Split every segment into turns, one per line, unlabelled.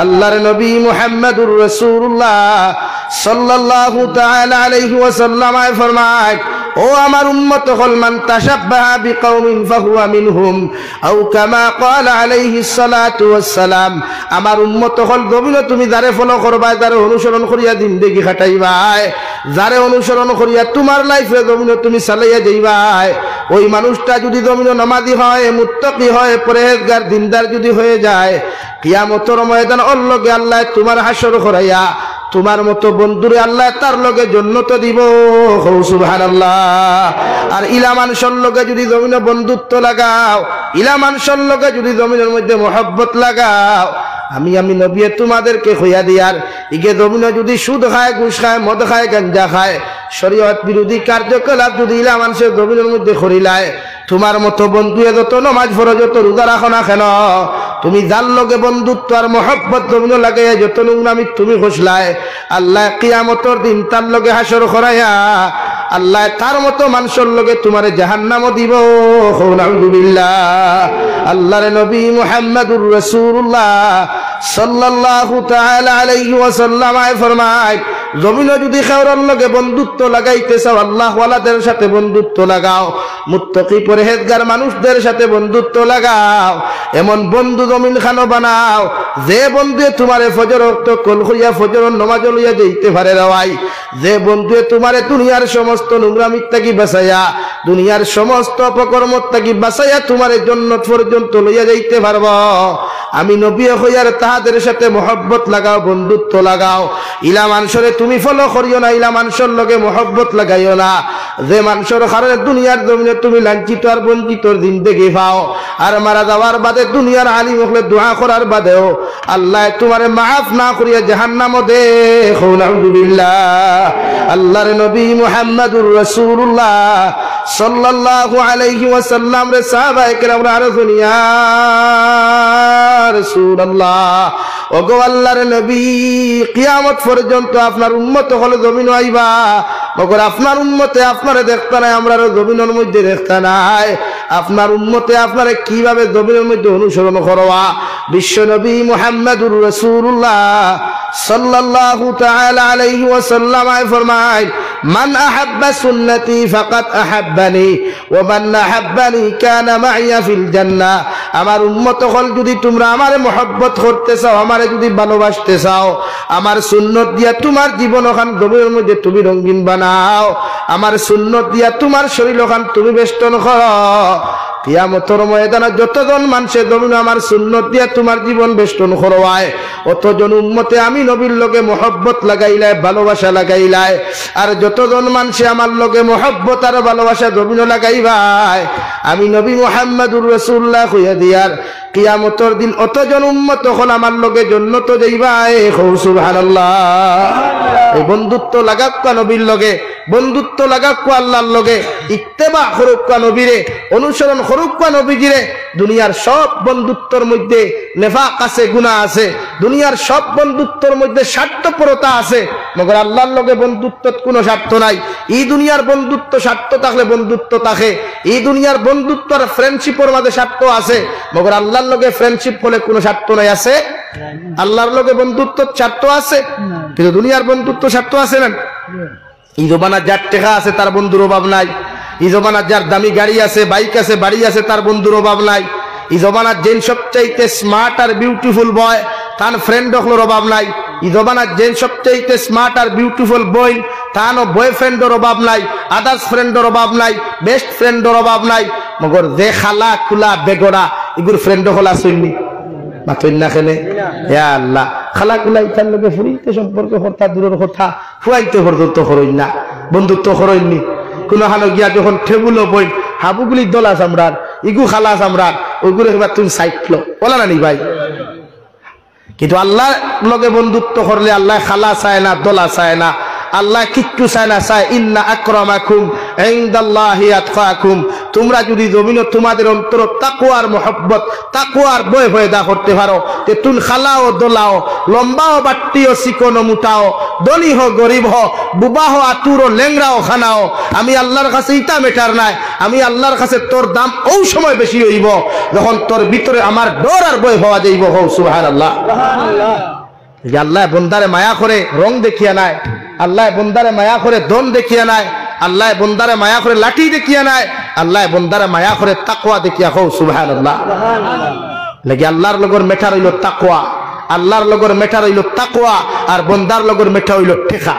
আল্লাহর নবী মুহাম্মদুর রাসূলুল্লাহ সাল্লাল্লাহু তাআলা আলাইহি ওয়াসাল্লাম ফরমায়, ও আমার উম্মত হল মান তাশাব্বাহা বিকওমিন ফাহুয়া মিনহুম আও কামা ক্বালা আলাইহিস সালাতু ওয়াসসালাম। আমার উম্মত হল গবিন তুমি যারে ফলো করবা, যারে অনুসরণ করিয়া জিন্দেগি কাটাইবাই, যারে অনুসরণ করিয়া তোমার লাইফে গবিন তুমি চালাইয়া যাইবাই, ওই মানুষটা যদি গবিন নামাজি হয়, মুত্তাকি হয়, পরহেজগার দিনদার যদি হয়ে যায়, কিয়ামতের ময়দান ওর লগে আল্লাহ তোমার হাসর করাইয়া তোমার মতো বন্ধুরে আল্লাহ তার লগে জান্নাত দিব। সুবহানাল্লাহ। আর ইলা মানুষের লগে যদি জমিনে বন্ধুত্ব লাগাও, ইলা মানুষের লগে যদি জমিনের মধ্যে মহব্বত লাগাও, আমি নবী তোমাদেরকে হইয়া দিয়ার ইগে জমিনে যদি সুদ খায়, ঘুষ খায়, মদ খায়, গাঞ্জা খায়, শরীয়ত বিরোধী কার্যকলাপ যদি ইলা মানুষের জমিনের মধ্যে করিলায়, তোমার মতো বন্ধুয়ে যত নমাজ পড়ো, যত রোজা রাখো না কেন, তুমি যার লগে বন্ধুত্ব আর মহব্বত জমিন লাগাইয়া যত নোংরামি তুমি ঘষলায়, আল্লাহ কিয়ামতের দিন তার লগে হাসর করাইয়া আল্লাহ তার মতো মানুষের লগে তোমারে জাহান্নামও দিব। আলহামদুলিল্লাহ। আল্লাহর নবী মুহাম্মদুর রাসূলুল্লাহ সাল্লাল্লাহু তাআলা আলাইহি ওয়াসাল্লাম ফরমায়, জমিনে যদি খেওরার লগে বন্ধুত্ব লাগাইতে চাও, আল্লাহ ওয়ালাদের সাথে বন্ধুত্ব লাগাও, মুত্তাকি পরহেজগার মানুষদের সাথে বন্ধুত্ব লাগাও, এমন বন্ধু জমিন খানো বানাও যে বন্ধুয়ে তোমারে ফজর ওয়াক্ত কল করিয়া ফজরের নামাজ লইয়া যাইতে পারে রাওয়াই, যে বন্ধুয়ে তোমারে দুনিয়ার সমস্ত নোংরামি থেকে বাঁচাইয়া, দুনিয়ার সমস্ত অপকর্ম থেকে বাঁচাইয়া তোমারে জান্নাত পর্যন্ত লইয়া যাইতে পারব। আমি নবী হইয়ার তাহাদের সাথে মহব্বত লাগাও, বন্ধুত্ব লাগাও। ইলা মানুষরে তুমি ফলো করিও না, ইলা মানুষের লগে মহব্বত লাগাইও না যে মানুষের কারণে দুনিয়ার জমিনে তুমি লাঞ্ছিত আর বঞ্চিত জিন্দেগি পাও, আর মারা যাওয়ার বাদে দুনিয়ার আলিম হলে দোয়া করার বাদেও আল্লাহ তোমারে মাফ না করিয়া জাহান্নামে দে। আলহামদুলিল্লাহ। আল্লাহর নবী মুহাম্মদুর রাসূলুল্লাহ সাল্লাল্লাহু আলাইহি ওয়াসাল্লাম রে সাহাবায়ে কেরামরা আরজুন ইয়া রাসূলুল্লাহ, ওগো আল্লাহর নবী, কিয়ামত পর্যন্ত আপনার উম্মত হলে জমিন আইবা, মগর আপনার উম্মতে আপনারে দেখতে নাই, আমরা জমিনের মধ্যে দেখতে নাই, আপনার উম্মতে আপনারে কিভাবে জমিনের মধ্যে অনুসরণ করবা। বিশ্ব নবী মুহাম্মদুর রাসূলুল্লাহ সাল্লাল্লাহু তাআলা আলাইহি ওয়াসাল্লাম ফরমায়, মান আহাব্বা সুন্নতি ফাকাদ আহাব্বানি ওয়া মান আহাব্বানি কানা মাইয়া ফিল জান্নাহ। আমার উম্মত হল যদি তোমরা আমারে মহব্বত করতে চাও, আমারে যদি ভালোবাসতে চাও, আমার সুন্নত দিয়া তোমার জীবন ওখান জমিনের মধ্যে তুমি রঙিন বানাও, আমার সুন্নত দিয়া তোমার শরীর ওখান তুমি বেষ্টন করো, কিয়ামতের ময়দানে যতজন মানুষে জমিন আমার সুন্নত দিয়া তোমার জীবন বেষ্টন করওয়ায়, অতজন উম্মতে আমি নবীর লগে মহব্বত লাগাইলাই, ভালোবাসা লাগাইলাই, আর যতজন মানুষে আমার লগে মহব্বত আর ভালোবাসা জমিন লাগাইবাই, আমি নবী মুহাম্মদুর রাসূলুল্লাহ কইয়া দিয়ার কিয়ামতের দিন অতজন উম্মত হল আমার লগে জান্নাতে যাইবাই। সুবহানাল্লাহ। এই বন্ধুত্ব লাগাক নবীর লগে, বন্ধুত্ব লাগাক আল্লাহর লগে, ইত্তেবা করুক নবীরে, অনুসরণ করুক নবীজিরে। দুনিয়ার সব বন্ধুত্বর মধ্যে নেফাক আছে, গুনাহ আছে, দুনিয়ার সব বন্ধুত্বর মধ্যে স্বার্থপরতা আছে, মগর আল্লাহর লগে বন্ধুত্বত কোনো স্বার্থ নাই। এই দুনিয়ার বন্ধুত্ব স্বার্থ থাকলে বন্ধুত্ব থাকে, এই দুনিয়ার বন্ধুত্ব আর ফ্রেন্ডশিপের মাঝে স্বার্থ আছে, মগর আল্লাহর লগে ফ্রেন্ডশিপ হলে কোনো স্বার্থ নাই। আছে আল্লাহর লগে বন্ধুত্ব স্বার্থ আছে, কিন্তু দুনিয়ার বন্ধুত্ব স্বার্থ আছে না। এই জমানার যার টাকা আছে তার বন্ধুর অভাব নাই, এই জমানার যার দামি গাড়ি আছে, বাইক আছে, বাড়ি আছে, তার বন্ধুর অভাব নাই। এই জমানার যেন সবচাইতে স্মার্ট আর বিউটিফুল বয়, তার ফ্রেন্ড হলোর অভাব নাই। এই জমানার যেন সবচাইতে স্মার্ট আর বিউটিফুল বই, তারও বয়ফ্রেন্ডের অভাব নাই, আদার্স ফ্রেন্ডের অভাব নাই, বেস্ট ফ্রেন্ডের অভাব নাই। মগর যে খালা খুলা বেগড়া এগুলো ফ্রেন্ড হলা শুননি মাতই না খেলে। হে আল্লাহ, খালা খুলা ইতার লোকে ফুরিতে সম্পর্ক কথা দূরের কথা, ফুয়াইতে পর্যন্ত হরই না, বন্ধুত্ব হরইনি। কোনো হানো গিয়া যখন টেবুলও বই হাবুগুলি দলা চামড়ার, ইগু খালা চামড়ার, ওইগুলো এবার তুমি সাইটলো বলা না নি ভাই। কিন্তু আল্লাহ লগে বন্ধুত্ব করলে আল্লাহ খালা চায় না, দলা চায় না, আল্লাহ কিচ্ছু চায় না, চায় ইন্না আকরামাকুম ইনদাল্লাহি আতকাকুম। তোমরা যদি জমিন তোমাদের অন্তর তাকওয়ার মহব্বত তাকওয়ার ভয় পয়দা করতে পারো তে তুন খালাও দোলাও লম্বাও বাট্টিও চিকনো মুটাও ধনী হো গরিব হো বুবা হো আতুর লেংরাও খানাও আমি আল্লাহর কাছে ইটা মেটার নাই আমি আল্লাহর কাছে তোর দাম ওই সময় বেশি হইব যখন তোর ভিতরে আমার ডর আর ভয় হওয়া যাইব। হো সুবহানাল্লাহ। আল্লাহ বন্দারে মায়া করে রং দেখিয়া নাই, আল্লাহ বন্দারে মায়া করে দন দেখিয়া নাই, আল্লাহ বন্দারে মায়া করে লাঠি দেখিয়া নাই, আল্লাহ বন্দারে মায়া করে তাকওয়া দেখিয়া। হো সুবহানাল্লাহ। লাগি আল্লাহর লগর মেঠা রইল তাকওয়া, আল্লাহর লগর মেঠা রইল তাকওয়া, আর বন্দার লগর মেঠা হইল ঠেকা।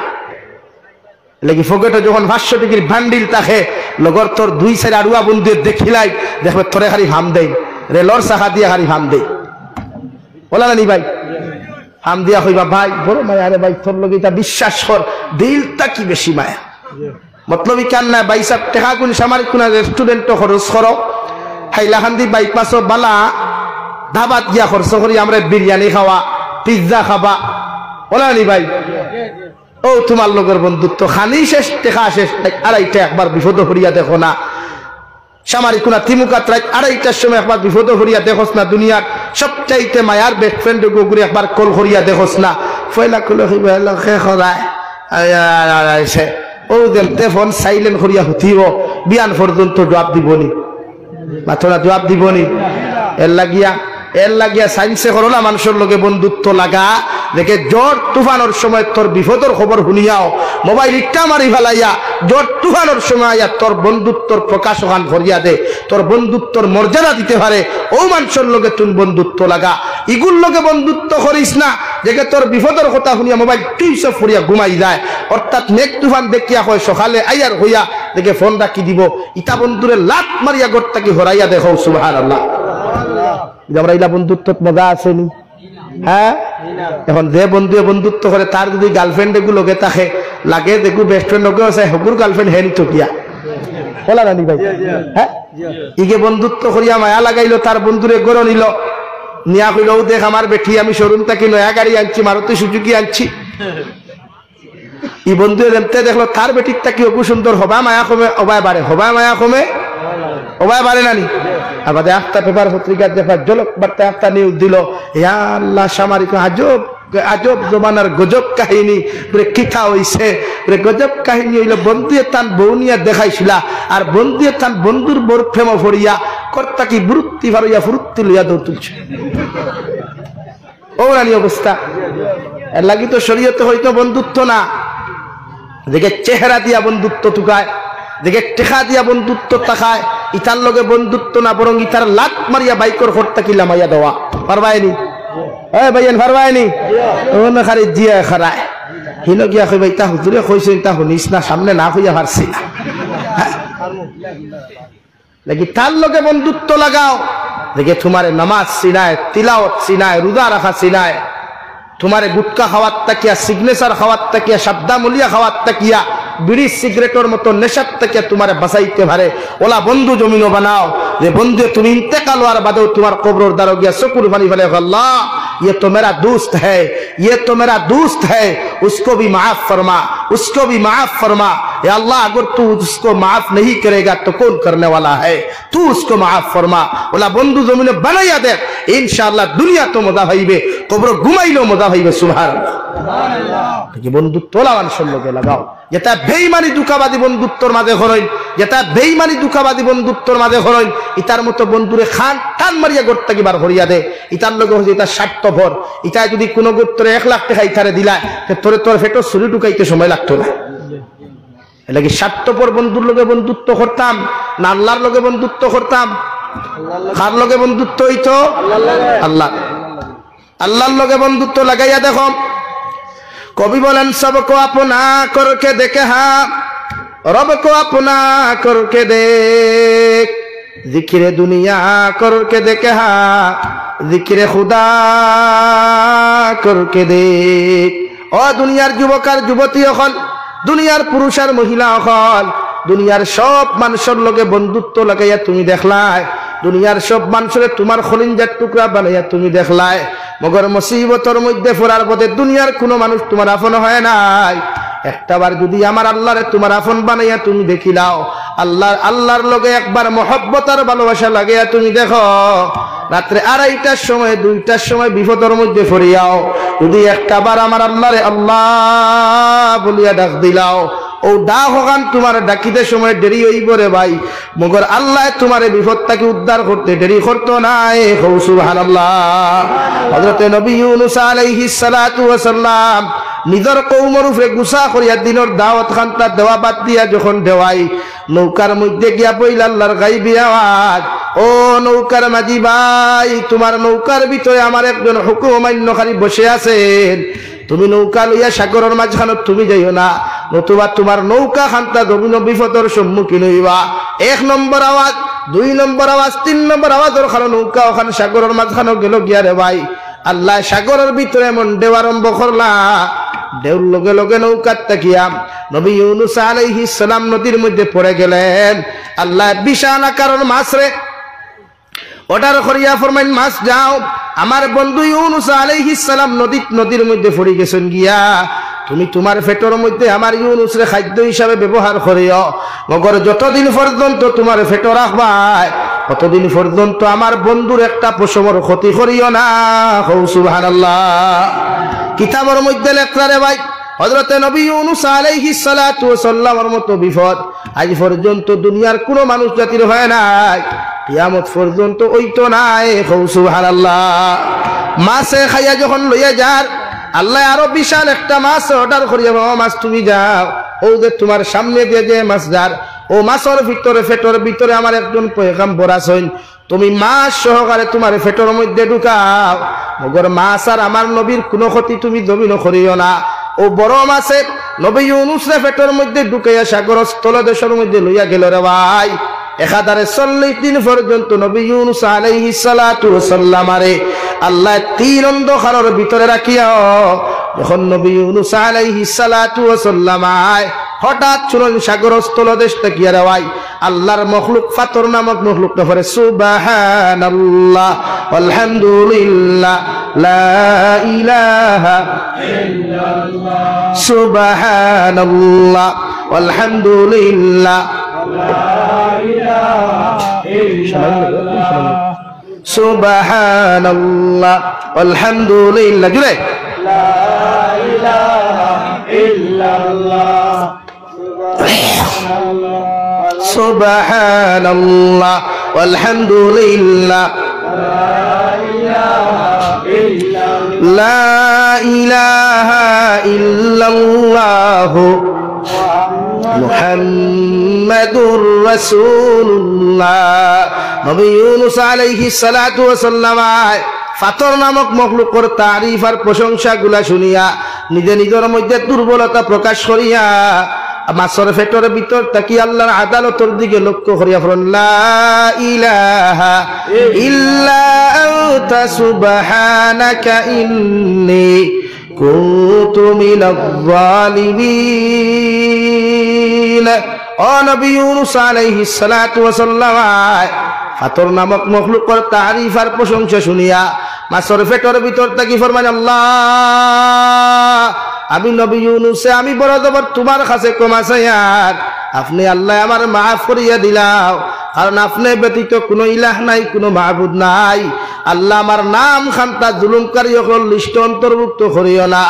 লাগি ফকেটে যখন 500 টাকার বান্ডিল থাকে লগর তোর 2-4 আড়ুয়া বন্ধু দেখিলাই দেখবে তোরে হারি হাম দেই, রেলর সাহা দিয়া হারি হাম দেই। বলা না নি ভাই? হাম দিয়া কইবা ভাই বড় মায়া রে ভাই, তোর লগে এটা বিশ্বাস কর, দিলটা কি বেশি মায়া। মতলবই কান না ভাই সাহেব টাকা কোন সামারিক কোন রেস্টুরেন্ট খরচ করো, হাইলাকান্দি বাইপাস বালা ধাবাত গিয়া খরচ করি আমরা বিরিয়ানি খাওয়া পিজ্জা খাবা। বলা নি ভাই? ও তোমার লগের বন্ধুত্ব খানি শেষ টেকা শেষ, আড়াইটা একবার বিপদ হরিয়া দেখো না। সামারি কোনা তিমুকাত রাত 2:30টার সময় একবার বিপদ হরিয়া দেখোস না। দুনিয়ার সবচাইতে মায়ার বেস্ট ফ্রেন্ড গুগুরি একবার কল হরিয়া দেখোস না। ফয়লা কল হইবা খে খরায় আইছে ও দেলতে ফোন সাইলেন্ট হরিয়া হতিব, বিয়ান পর্যন্ত জবাব দিবনি, মাত্র জবাব দিবনি। এর লাগিয়া সাইন্সে করো না মানুষের লগে বন্ধুত্ব লাগা, দেখে জ্বর তুফানোর সময় তোর বিপদের খবর শুনিয়াও মোবাইল ইটা মারি ফেলাইয়া জ্বর তুফানোর সময় তোর বন্ধুত্বর প্রকাশ ওখান ভরিয়া দে, তোর বন্ধুত্বর মর্যাদা দিতে পারে ও মানুষের লগে তুই বন্ধুত্ব লাগা। ইগুর লগে বন্ধুত্ব করিস না দেখে তোর বিপদের কথা শুনিয়া মোবাইল টিউসব ফুরিয়া ঘুমাই যায়। অর্থাৎ মেঘ তুফান দেখিয়া হয় সকালে আইয়ার হইয়া দেখে ফোন রাখি দিব, ইটা বন্ধুরে লাত মারিয়া গড়টাকে হরাইয়া দেখো। সুবহানাল্লাহ। আমরা ইলা বন্ধুত্ব মজা আসেনি? হ্যাঁ, এখন যে বন্ধু বন্ধুত্ব করে তার যদি গার্লফ্রেন্ড এগুলোকে থাকে লাগে দেখু বেস্ট ফ্রেন্ড ওকে আছে হগুর গার্লফ্রেন্ড হেনি তো কিয়া বলা নানি ভাই? হ্যাঁ, ইগে বন্ধুত্ব করিয়া মায়া লাগাইলো, তার বন্ধুরে গড় নিল, নিয়া কইল দেখ আমার বেঠি আমি শোরুম থেকে নয়া গাড়ি আনছি, মারুতি সুজুকি আনছি। ই বন্ধু দেখতে দেখলো তার বেটির তাকি অপু সুন্দর হবা মায়া কমে অবায় বাড়ে, হবা মায়া কমে অবায় বাড়ে নানি। আমাদের একটা পেপার পত্রিকার দেখা জলক বার্তা একটা নিউজ দিল, ইয়া আল্লাহ সামারিক আজব আজব জমানার গজব কাহিনী কিথা হইছে। গজব কাহিনী হইল বন্ধুয়ে তান বৌনিয়া দেখাইছিলা, আর বন্ধুয়ে তান বন্ধুর বোর প্রেম ভরিয়া কর্তা কি বুরুত্তি ভারিয়া ফুরুত্তি লইয়া দৌড় তুলছে। ও রানি অবস্থা। এর লাগি তো শরীয়তে হয়তো বন্ধুত্ব না, দেখে চেহারা দিয়া বন্ধুত্ব টুকায়, দেখে টেকা দিয়া বন্ধুত্ব তাকায়, ইতার লগে বন্ধুত্ব না বরং ইতার লাত মারিয়া বাইকর হরতা কি লামাইয়া দেওয়া পারবায়নি? ভাইয়েন পারবায়নি? খারি জিয়া খারায় হিন গিয়া কইবা ইতা হুজুরে কইছে ইতা শুনিস না, সামনে না হইয়া পারছি না। দেখি তার লগে বন্ধুত্ব লাগাও, দেখে তোমারে নামাজ চিনায়, তিলাওয়াত চিনায়, রোজা রাখা চিনায়, তোমারে গুটকা খাওয়ার তাকিয়া, সিগনেচার খাওয়ার তাকিয়া, সাবদা মুলিয়া খাওয়ার তাকিয়া, বিড়ি সিগারেটের মতো নেশার থেকে তোমারে বাঁচাইতে পারে ওলা বন্ধু জমিনও বানাও, যে বন্ধু তুমি ইন্তেকাল হওয়ার বাদেও তোমার কবরের দ্বারা গিয়া চকুর পানি ফেলে আল্লাহ ये तो मेरा दोस्त है, ये तो मेरा दोस्त है, उसको भी माफ फरमा, उसको भी माफ फरमा। या अल्लाह अगर तू उसको माफ नहीं करेगा तो कौन करने वाला है, तू उसको माफ फरमा। बोला बंधु जमीने बनाइया दे, इंशाअल्लाह दुनिया तो मजा हईबे, कब्र घुमाइलो मजा हईबे। सुबहानाल्लाह। ये बंधुत्व মানুষের লগে লাগাও, যেটা বেঈমানি দুঃখাবাদী বন্ধুত্বর মাঝে হরইন, যেটা বেঈমানি দুঃখাবাদী বন্ধুত্বর মাঝে হরইন, ইতার মতো বন্ধুরে খান টান মারিয়া গড়তে কি বার হরিয়া দে। ইতার লগে হচ্ছে এটা স্বার্থপর, ইটা যদি কোনো গোত্রে 1 লাখ টাকা ইতারে দিলায় তোরে তোর ফেটো ছুরি ঢুকাইতে সময় লাগতো না। এলাকি স্বার্থপর বন্ধুর লগে বন্ধুত্ব করতাম না আল্লাহর লগে বন্ধুত্ব করতাম? কার লগে বন্ধুত্ব হইতো? আল্লাহ। আল্লাহর লগে বন্ধুত্ব লাগাইয়া দেখো। কবি বলেন সবকো আপনা করকে দেখে হা রব को अपना करके देख, जिक्र दुनिया करके देखे हा जिक्र खुदा करके देख। ओ दुनियार युवक और युवती हल, दुनियार पुरुष और महिला हल, दुनियार सब मानुषर लगे बंधुत्व लागाइया तुमी देखलाय, दुनियार सब मानुषरे तुम्हार खलिंजार टुकड़ा बानाइया तुमी देखलाय, मगर मुसीबतर मध्य पड़ार पथे दुनियार कोनो मानुष तुम्हार आपन हय नाई। একটা বার যদি আমার আল্লাহরে তোমার আপন বানাইয়া তুমি দেখিলাও, আল্লাহর লগে একবার মহব্বত আর ভালোবাসা লাগাইয়া তুমি দেখো রাত্রে 2:30টার সময় 2টার সময় বিপদের মধ্যে পড়িয়াও যদি একটা বার আমার আল্লাহরে আল্লাহ বলিয়া ডাক দিলাও, ও ডাক হগান তোমার ডাকিতে সময় দেরি হইব রে ভাই, মগর আল্লাহ তোমার বিপদটাকে উদ্ধার করতে দেরি করতো না। সুবহানাল্লাহ। হযরতে নবী ইউনূস আলাইহিস সালাতু ওয়াস সালাম নিজের কওমের উপরে গুসা করিয়া দিনের দাওয়াত খানটা দেওয়া বাদ দিয়া যখন দেওয়াই নৌকার মধ্যে গিয়া পইল আল্লাহর গায়বী আওয়াজ, ও নৌকার মাঝি ভাই, তোমার নৌকার ভিতরে আমার একজন হুকুম মান্যকারী বসে আছেন, তুমি নৌকা লইয়া সাগরের মাঝখানে তুমি যাইও না, নতুবা তোমার নৌকা খান্তা জমিন বিপদের সম্মুখীন হইবা। 1 নম্বর আওয়াজ, 2 নম্বর আওয়াজ, 3 নম্বর আওয়াজের কারণে নৌকা ওখানে সাগরের মাঝখানে গেল গিয়া রে ভাই, আল্লাহ সাগরের ভিতরে এমন ঢেউ আরম্ভ করলা, ঢেউর লগে লগে নৌকার তাকিয়া নবী ইউনূস আলাইহিস সালাম নদীর মধ্যে পড়ে গেলেন। আল্লাহ বিশাল আকারের মাছ রে অর্ডার করিয়া ফরমাইন, মাছ যাও, আমার বন্ধু ইউনূস আলাইহিস সালাম নদীর মধ্যে পড়ে গেছেন গিয়া, তুমি তোমার পেটের মধ্যে আমার ইউনূস রে খাদ্য হিসাবে ব্যবহার করিও, মগর যতদিন পর্যন্ত তোমার পেটে রাখবাই ততদিন পর্যন্ত আমার বন্ধুর একটা পশমের ক্ষতি করিও না। সুবহানাল্লাহ। কিতাবের মধ্যে লেখা রে ভাই, হযরতে নবী ইউনূস আলাইহিস সালাতু ওয়াস সালামের মতো বিপদ আজ পর্যন্ত দুনিয়ার কোনো মানুষ জাতির হয় নাই, কিয়ামত পর্যন্ত হইতো নাই। সুবহানাল্লাহ। মাছে খাইয়া যখন লইয়া যার আল্লাহ আরো বিশাল একটা মাছ অর্ডার করিয়া, মাছ তুমি যাও, ও যে তোমার সামনে দিয়ে যে মাছ যার, ও মাছের ভিতরে পেটের ভিতরে আমার একজন পয়গম্বর আছেন, তুমি মাছ সহকারে তোমার পেটের মধ্যে ঢুকাও, মগর মাছ আর আমার নবীর কোনো ক্ষতি তুমি জমিন করিও না। ও বড় মাছে নবী ইউনূস রে পেটের মধ্যে ঢুকাইয়া সাগর স্থলদেশের মধ্যে লইয়া গেল রে ভাই। 1040 দিন পর্যন্ত নবী ইউনূস আলাইহিস সালাতু ওয়াস সালামারে আল্লাহ 3 অন্ধকারের ভিতরে রাখিয়া, যখন নবী ইউনূস আলাইহিস সালাতু ওয়াস সালাম হঠাৎ শুনুন সাগর স্থলদেশ থেকে রে ভাই আল্লাহর মখলুক ফাতর নামক মখলুক পড়ে সুবহানাল্লাহ আলহামদুলিল্লাহ লা ইলাহা ইল্লাল্লাহ সুবহানাল্লাহ আলহামদুলিল্লাহ সুবহানাল্লাহ আলহামদুলিল্লাহ জুড়ে লা ইলাহা ইল্লাল্লাহ সুবহানাল্লাহ আলহামদুলিল্লাহ লা ইলাহা ইল্লাল্লাহ মুহাম্মাদুর রাসূলুল্লাহ। নবী ইউনূস আলাইহিস সালাতু ওয়াস সালাম ফাতর নামক মখলুকের তারিফ আর প্রশংসা গুলা শুনিয়া নিজে নিজের মধ্যে দুর্বলতা প্রকাশ করিয়া মাছের পেটের ভিতর তাকি আল্লাহর আদালতের দিকে লক্ষ্য করিয়া বলেন, লা ইলাহা ইল্লা আনতা সুবহানাকা ইন্নী কুনতু মিনাজ জালিমিন। ও নবী ইউনূস আলাইহিস সালাতু ওয়াস সালাম ফাতর নামক মখলুকের তারিফ আর প্রশংসা শুনিয়া মাছের পেটের ভিতর তাকি ফরমান, আল্লাহ আমি নবী ইউনূস আমি বড় জবর তোমার কাছে ক্ষমা চাই, আর আপনি আল্লাহ আমার মাফ করিয়া দিলাও, কারণ আপনি ব্যতীত কোনো ইলাহ নাই, কোনো মাহবুদ নাই। আল্লাহ আমার নাম খান্তা জুলুমকারী সকল লিস্ট অন্তর্ভুক্ত করিও না।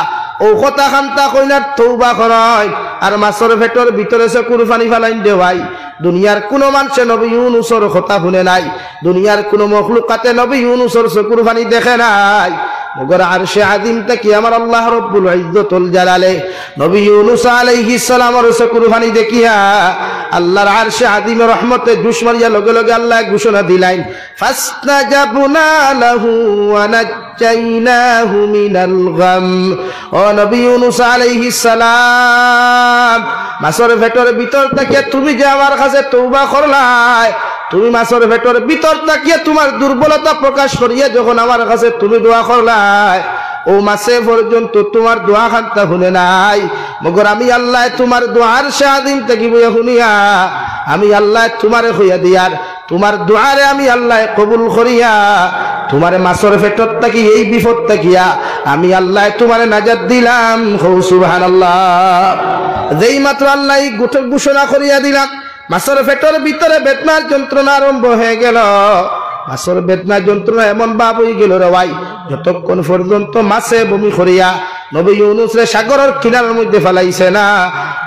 ও কথা খান্তা কইনার তৌবা করায় আর মাছের পেটের ভিতরে সে কুরবানি ফেলাইন দেওয়াই। দুনিয়ার কোনো মানুষে নবী ইউনূসের কথা শুনে নাই, দুনিয়ার কোনো মখলুকাতে নবী ইউনূসের চকুর পানি দেখে নাই, মগর আরশে আযীম থেকে আমার আল্লাহ রব্বুল ইজ্জতুল জালালে নবী ইউনূস আলাইহিস সালামের চকুর পানি দেখিয়া আল্লাহর আরশে আযীমের রহমতে জুস মারিয়া লগে লগে আল্লাহ ঘোষণা দিলেন, ফাসতাজাবনা লাহু ওয়া নাজ্জাইনাহু মিনাল গাম। ও নবী ইউনূস আলাইহিস সালাম মাছের পেটের ভিতর থেকে তুমি যে আমার কাছে তওবা করলাই, তুমি মাছের পেটের ভিতর থেকে তোমার দুর্বলতা প্রকাশ করিয়া যখন আমার কাছে তুমি দোয়া করলাই, ও মাসে পর্যন্ত তোমার দোয়া খান্তা শুনে নাই, মগর আমি আল্লাহ তোমার দোয়ার সাদিন থেকে বইয়া শুনিয়া আমি আল্লাহ তোমারে হইয়া দিয়ার তোমার দোয়ারে আমি আল্লাহ কবুল করিয়া তোমার মাছের পেটর থাকি এই বিপদ থাকিয়া আমি আল্লাহ তোমারে নাজাত দিলাম। সুবহানাল্লাহ। যেই মাত্র আল্লাহ ঘোষণা করিয়া দিলাম মাছের পেটের ভিতরে বেদনার যন্ত্রণা আরম্ভ হয়ে গেল। মাছের বেদনা যন্ত্রণা এমন ভাব হয়ে গেল রে ভাই, যতক্ষণ পর্যন্ত মাছে বমি করিয়া নবী ইউনূস রে সাগরের কিনারার মধ্যে ফেলাইছে না,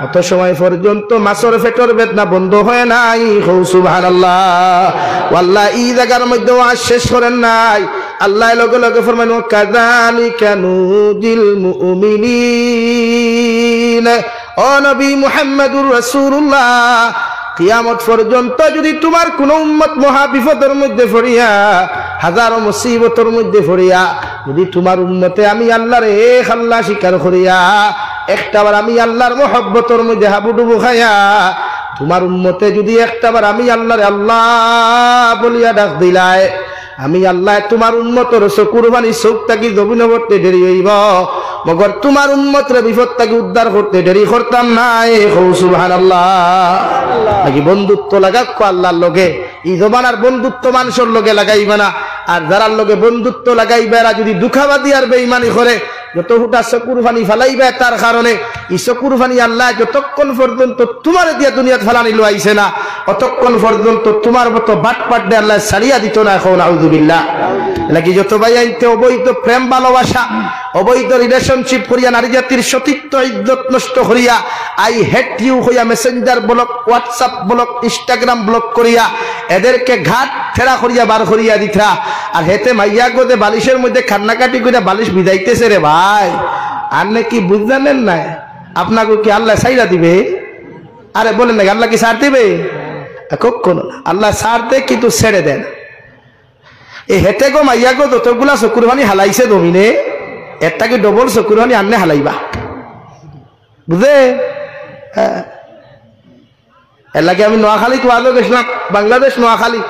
অত সময় পর্যন্ত মাছের পেটের বেদনা বন্ধ হয় নাই। সুবহানাল্লাহ। আল্লাহ এই জায়গার মধ্যে ওয়াজ শেষ করেন নাই, আল্লাহ লগে লগে ফরমান কাযালিকা নুজিল মুমিনিন। ও নবী মুহাম্মদুর রাসূলুল্লাহ, কিয়ামত পর্যন্ত যদি তোমার কোন উম্মত মহা বিপদের মধ্যে পড়িয়া, হাজারো মুসিবতের মধ্যে পড়িয়া, যদি তোমার উম্মতে আমি আল্লাহর এক আল্লাহ স্বীকার করিয়া একটাবার আমি আল্লাহর মহব্বতের মধ্যে হাবুডুবু খাইয়া, তোমার উম্মতে যদি একটাবার আমি আল্লাহর আল্লাহ বলিয়া ডাক দিলায়, আমি আল্লাহ তোমার উম্মতের কুরবানি চোখ থাকি জমিন করতে দেরি হইব, মগর তোমার উম্মতের বিপদ থাকি উদ্ধার করতে দেরি করতাম নাই। সুবহানাল্লাহ। নাকি বন্ধুত্ব লাগাক আল্লাহর লগে, এই জমানার বন্ধুত্ব মানুষের লগে লাগাইবে না। আর যারার লগে বন্ধুত্ব লাগাইবে এরা যদি দুঃখাবাদী আর বেঈমানি করে, যত হুটা চকুর পানি ফেলাইবে তার কারণে এই চকুর পানি আল্লাহ যতক্ষণ পর্যন্ত তোমার দিয়া দুনিয়াত ফেলানি লইছে না, অতক্ষণ পর্যন্ত তোমার মতো বাট পাট দিয়ে আল্লাহ ছাড়িয়া দিত না। এখন আউযুবিল্লাহ। নাকি যত ভাই আইতে অবৈধ প্রেম ভালোবাসা, অবৈধ রিলেশনশিপ করিয়া নারী জাতির সতীত্ব ইজ্জত নষ্ট করিয়া, আই হেট ইউ হইয়া Messenger block, WhatsApp block, Instagram block করিয়া এদেরকে ঘাট ফেরা করিয়া বার করিয়া দিথা, আর হেতে মাইয়া গোদে বালিশের মধ্যে কান্নাকাটি করিয়া বালিশ বিদাইতেছে রে ভাই। আর নাকি বুঝলেন নাই আপনাকে কি আল্লাহ সাইরা দিবে? আরে বলেন নাকি আল্লাহ কি ছাড় দিবে? কখনো আল্লাহ ছাড় দে কিন্তু ছেড়ে দেন। এই হেতে গো মাইয়া গো যতগুলা চকুর পানি হালাইছে জমিনে, এটাকে ডবল চকুর পানি আনলে হালাইবা, বুঝে? হ্যাঁ, এর লাগে আমি নোয়াখালী তোয়ালো গেছিলাম, বাংলাদেশ নোয়াখালী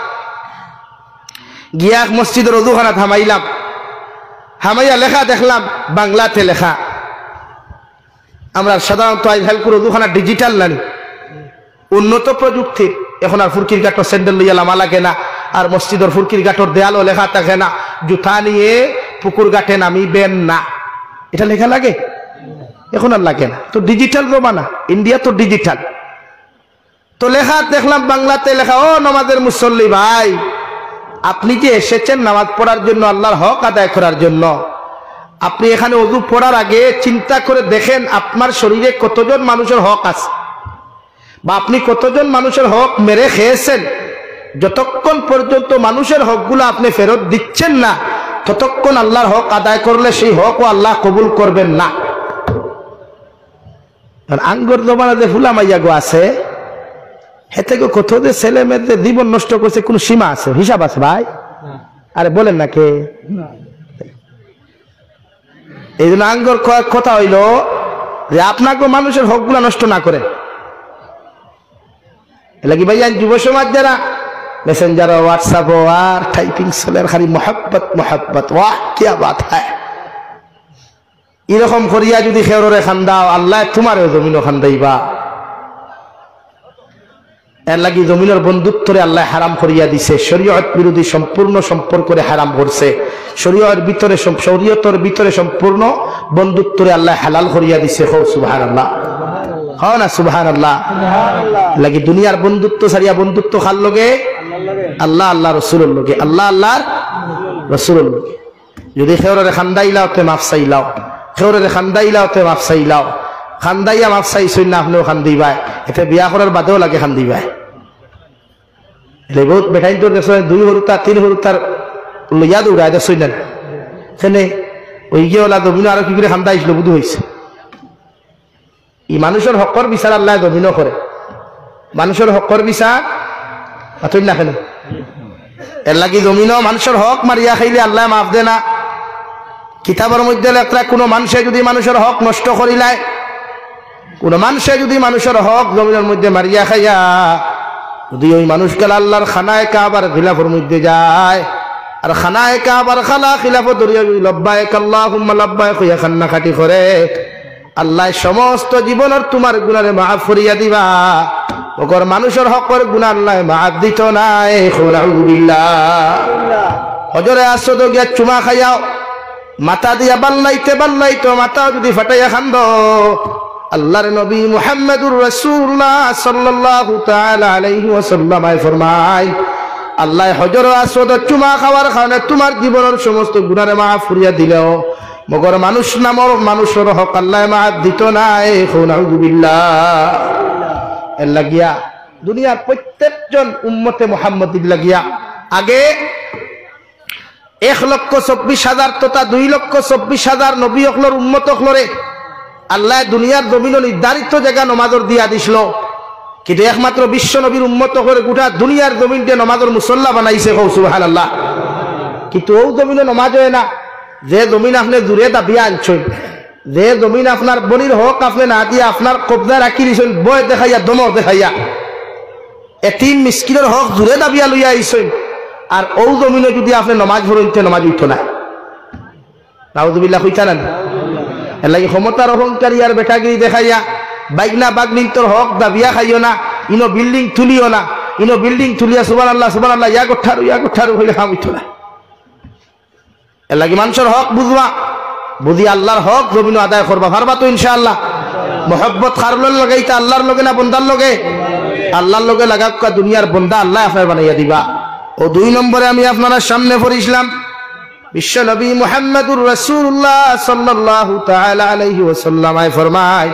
গিয়া মসজিদের অজুখানা থামাইলাম, হামাইয়া লেখা দেখলাম বাংলাতে লেখা। আমরা সাধারণত আইফালকুর অজুখানা ডিজিটাল নানি, উন্নত প্রযুক্তির। এখন আর ফুরকির গাঁটর স্যান্ডেল লইয়া লামা লাগে না, আর মসজিদের ফুরকির গাঁটর দেয়ালও লেখা থাকে না জুতা নিয়ে পুকুর ঘাটে নামিবেন না, এটা লেখা লাগে? এখন আর লাগে না, তো ডিজিটাল জমানা, ইন্ডিয়া তো ডিজিটাল। তো লেখা দেখলাম বাংলাতে লেখা, ও নামাজের মুসল্লি ভাই, আপনি যে এসেছেন নামাজ পড়ার জন্য, আল্লাহর হক আদায় করার জন্য, আপনি এখানে ওযু পড়ার আগে চিন্তা করে দেখেন আপনার শরীরে কতজন মানুষের হক আছে, বা আপনি কতজন মানুষের হক মেরে খেয়েছেন। যতক্ষণ পর্যন্ত মানুষের হকগুলো আপনি ফেরত দিচ্ছেন না, ততক্ষণ আল্লাহর হক আদায় করলে সেই হকও আল্লাহ কবুল করবেন না। আঙ্গর জমানা যে ফুলা মাইয়া গো আছে, হেতে গো কত যে ছেলে মেয়েদের জীবন নষ্ট করছে, কোন সীমা আছে, হিসাব আছে ভাই? আরে বলেন না কে? এই জন্য আঙ্গর কথা হইল যে আপনাকে মানুষের হকগুলা নষ্ট না করে। লাগি ভাই যুব সমাজ যারা মেসেঞ্জার, হোয়াটসঅ্যাপ আর টাইপিং চলের খালি মোহাব্বত মোহাব্বত, ওয়াহ কিয়া বাত হ্যায়। এরকম করিয়া যদি খেউরে খান্দাও, আল্লাহ তোমারও জমিনও খান্দাইবা। এর লাগি জমিনের বন্ধুত্বরে আল্লাহ হারাম করিয়া দিছে, শরীয়ত বিরোধী সম্পূর্ণ সম্পর্করে হারাম করছে। শরীয়তের ভিতরে সম্পূর্ণ বন্ধুত্বরে আল্লাহ হালাল করিয়া দিছে। হো সুবহানাল্লাহ, হও না সুবহানাল্লাহ। লাগি দুনিয়ার বন্ধুত্ব ছাড়িয়া বন্ধুত্ব কার লগে? আল্লাহ আল্লাহ রসুলের লগে, আল্লাহ আল্লাহর রসুলের লগে। যদি খেউরে খান্দাইলাও তে মাফ চাইলাও, খেউরে খান্দাইলাও তে মাফ চাইলাও, খান্দাইয়া মাফ চাইছই না আপনিও খান্দিবাই, এতে বিয়া করার বাদেও লাগে খান্দিবাই। বহুত বেঠাইন তোর দেশ 2 হরুতা 3 হরুতার লইয়া দৌড়ায় দেশই না, সেনে ওই গিয়ে ওলা জমিন আরো কি করে খান্দাইছিল বুধ হয়েছে। ই মানুষের হকর বিচার আল্লাহ জমিনও করে, মানুষের হকর বিচার পাতই না কেন? এর লাগি জমিনও মানুষের হক মারিয়া খাইলে আল্লাহ মাফ দে না। কিতাবের মধ্যে লেখা, কোনো মানুষে যদি মানুষের হক নষ্ট করিলায়, কোন মানুষে যদি মানুষের হক জমিনের মধ্যে মারিয়া খাইয়া যদি ওই মানুষগুলো আল্লাহর খানায় কাবার খিলাফের মধ্যে যায়, আর খানায় কাবার খালা খিলাফত ধরিয়া লব্বাইক আল্লাহুম্মা লব্বাইক হইয়া কান্নাকাটি করে, আল্লাহ সমস্ত জীবনের তোমার গুনারে মাফ করিয়া দিবা। ওগর মানুষের হকের গুনাহ আল্লাহ মাফ দিত না। আলহামদুলিল্লাহ। হজরে আসো তো গিয়া চুমা খাইয়াও, মাথা দিয়া বাল্লাইতে বাল্লাইতো মাথাও যদি ফাটাইয়া খান্দ, আল্লাহর নবী মুহাম্মদুর রাসূলুল্লাহ সাল্লাল্লাহু তাআলা আলাইহি ওয়াসাল্লাম ফরমায় আল্লাহ হজর আসওয়াদ চুমা খাওয়ার কারণে তোমার জীবনের সমস্ত গুনাহ মাফ করিয়া দিলেও মগর মানুষ নামর মানুষের হক আল্লাহ মাফ দিত না। নাউযুবিল্লাহ। এর লাগিয়া দুনিয়ার প্রত্যেকজন উম্মতে মুহাম্মদির লাগিয়া আগে 1,24,000 তথা 2,24,000 নবী হকলর উম্মত হকলরে আল্লাহ দুনিয়ার জমিন নির্ধারিত জায়গা নমাজর দিয়া দিছিল, কিন্তু একমাত্র বিশ্ব নবীর উম্মত করে গোটা দুনিয়ার জমিনকে নমাজর মুসল্লা বানাইছে। সুবহানাল্লাহ। কিন্তু ও জমিনে নমাজ হয় না যে জমিন আপনি জুড়ে দাবিয়া আনছেন, যে জমিন আপনার বনির হক আপনি না দিয়ে আপনার কবজা রাখি দিয়েছেন, বয় দেখাইয়া দমর দেখাইয়া এতিম মিসকিনের হক জুড়ে দাবিয়া লইয়া আইছেন, আর ও জমিনে যদি আপনি নমাজ ভরইতে নমাজ উঠো না। নাউযুবিল্লাহ কইতা না। এর লাগি ক্ষমতার অহংকারী আর বেটাগিরি দেখাইয়া বাইগনা বাগনিন্তর হক দাবিয়া খাইও না, ইনো বিল্ডিং তুলিও না, ইনো বিল্ডিং তুলিয়া সুবহানাল্লাহ সুবহানাল্লাহ ইয়া গোঠারু হইলে কাম উঠো না। এর লাগি মানুষের হক বুঝবা, বুঝি আল্লাহর হক জমিন আদায় করবা পারবা তো ইনশাআল্লাহ। মোহব্বত কারুর লগাইতা আল্লাহর লগে না বন্দার লগে? আল্লাহর লগে লাগাক্কা দুনিয়ার বন্দা আল্লাহ আপনার বানাইয়া দিবা। ও 2 নম্বরে আমি আপনার সামনে পড়িছিলাম বিশ্ব নবী মুহাম্মদুর রাসূলুল্লাহ সাল্লাল্লাহু তাআলা আলাইহি ওয়াসাল্লাম ফরমায়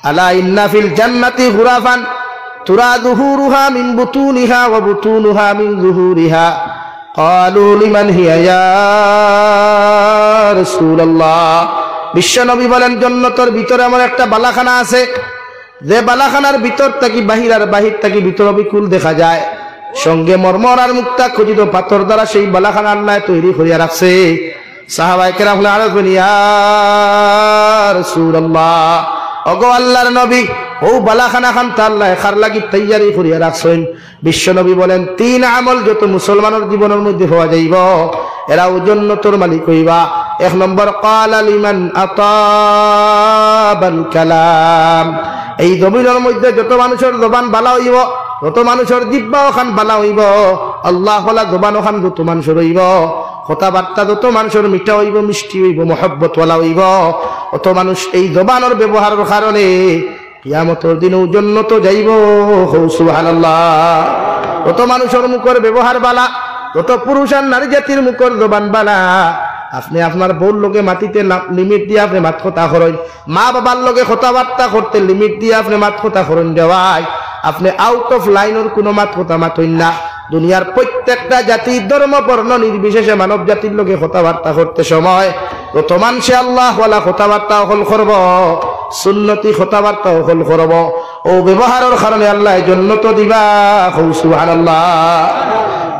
আলা ইন্না ফিল জান্নাতি গুরাফান তুরা যুহুরুহা মিন বুতুনিহা ওয়া বুতুনুহা মিন যুহুরিহা ক্বালু লিমান হিয়া ইয়া রাসূলুল্লাহ। বিশ্ব নবী বলেন জান্নাতের ভিতরে আমার একটা বালাখানা আছে, যে বালাখানার ভিতর থেকে বাহির আর বাহির থেকে ভিতর বিকুল দেখা যায়, সঙ্গে মরমর আর মুক্তা খচিত পাথর দ্বারা সেই বালাখানা আল্লাহ তৈরি করিয়া রাখছে। সাহাবায়ে কেরাম আরজ বলি ইয়া রাসূলুল্লাহ, ওগো আল্লাহর নবী ও বালাখানা খান তা আল্লাহ খার লাগি তৈয়ারি করিয়া রাখছেন। বিশ্ব নবী বলেন 3 আমল যত মুসলমানের জীবনের মধ্যে হওয়া যাইব এরাও জান্নাতের মালিক হইবা। 1 নম্বর ক্বালা লিমান আতাবাল কালাম, এই জমিনের মধ্যে যত মানুষের জবান বালা হইব, যত মানুষের জিহ্বা ওখান বালা হইব, আল্লাহ ওয়ালা জবান ওখান যত মানুষের হইব, কথাবার্তা যত মানুষের মিঠা হইব, মিষ্টি হইব, মহব্বত ওয়ালা হইব, অত মানুষ এই জবানের ব্যবহারের কারণে কিয়ামতের দিনেও জান্নাতে যাইব। সুবহানাল্লাহ। যত মানুষের মুখের ব্যবহার বালা, যত পুরুষ আর নারী জাতির মুখের জবান বালা, আপনি আপনার বউর লগে মাটিতে লিমিট দিয়ে আপনি মাত কথা করেন, মা বাবার লগে কথাবার্তা করতে লিমিট দিয়ে আপনি মাত কথা করেন দেওয়ায় আপনি আউট অফ লাইনের কোনো মাত কথা মাতইন না। দুনিয়ার প্রত্যেকটা জাতি ধর্ম বর্ণ নির্বিশেষে মানব জাতির লগে কথাবার্তা করতে সময় যত মানুষে আল্লাহ ওয়ালা কথাবার্তা হল করব, সুন্নতি কথাবার্তা হল করব, ও ব্যবহারের কারণে আল্লাহ জান্নাত দিবা। সুবহানাল্লাহ।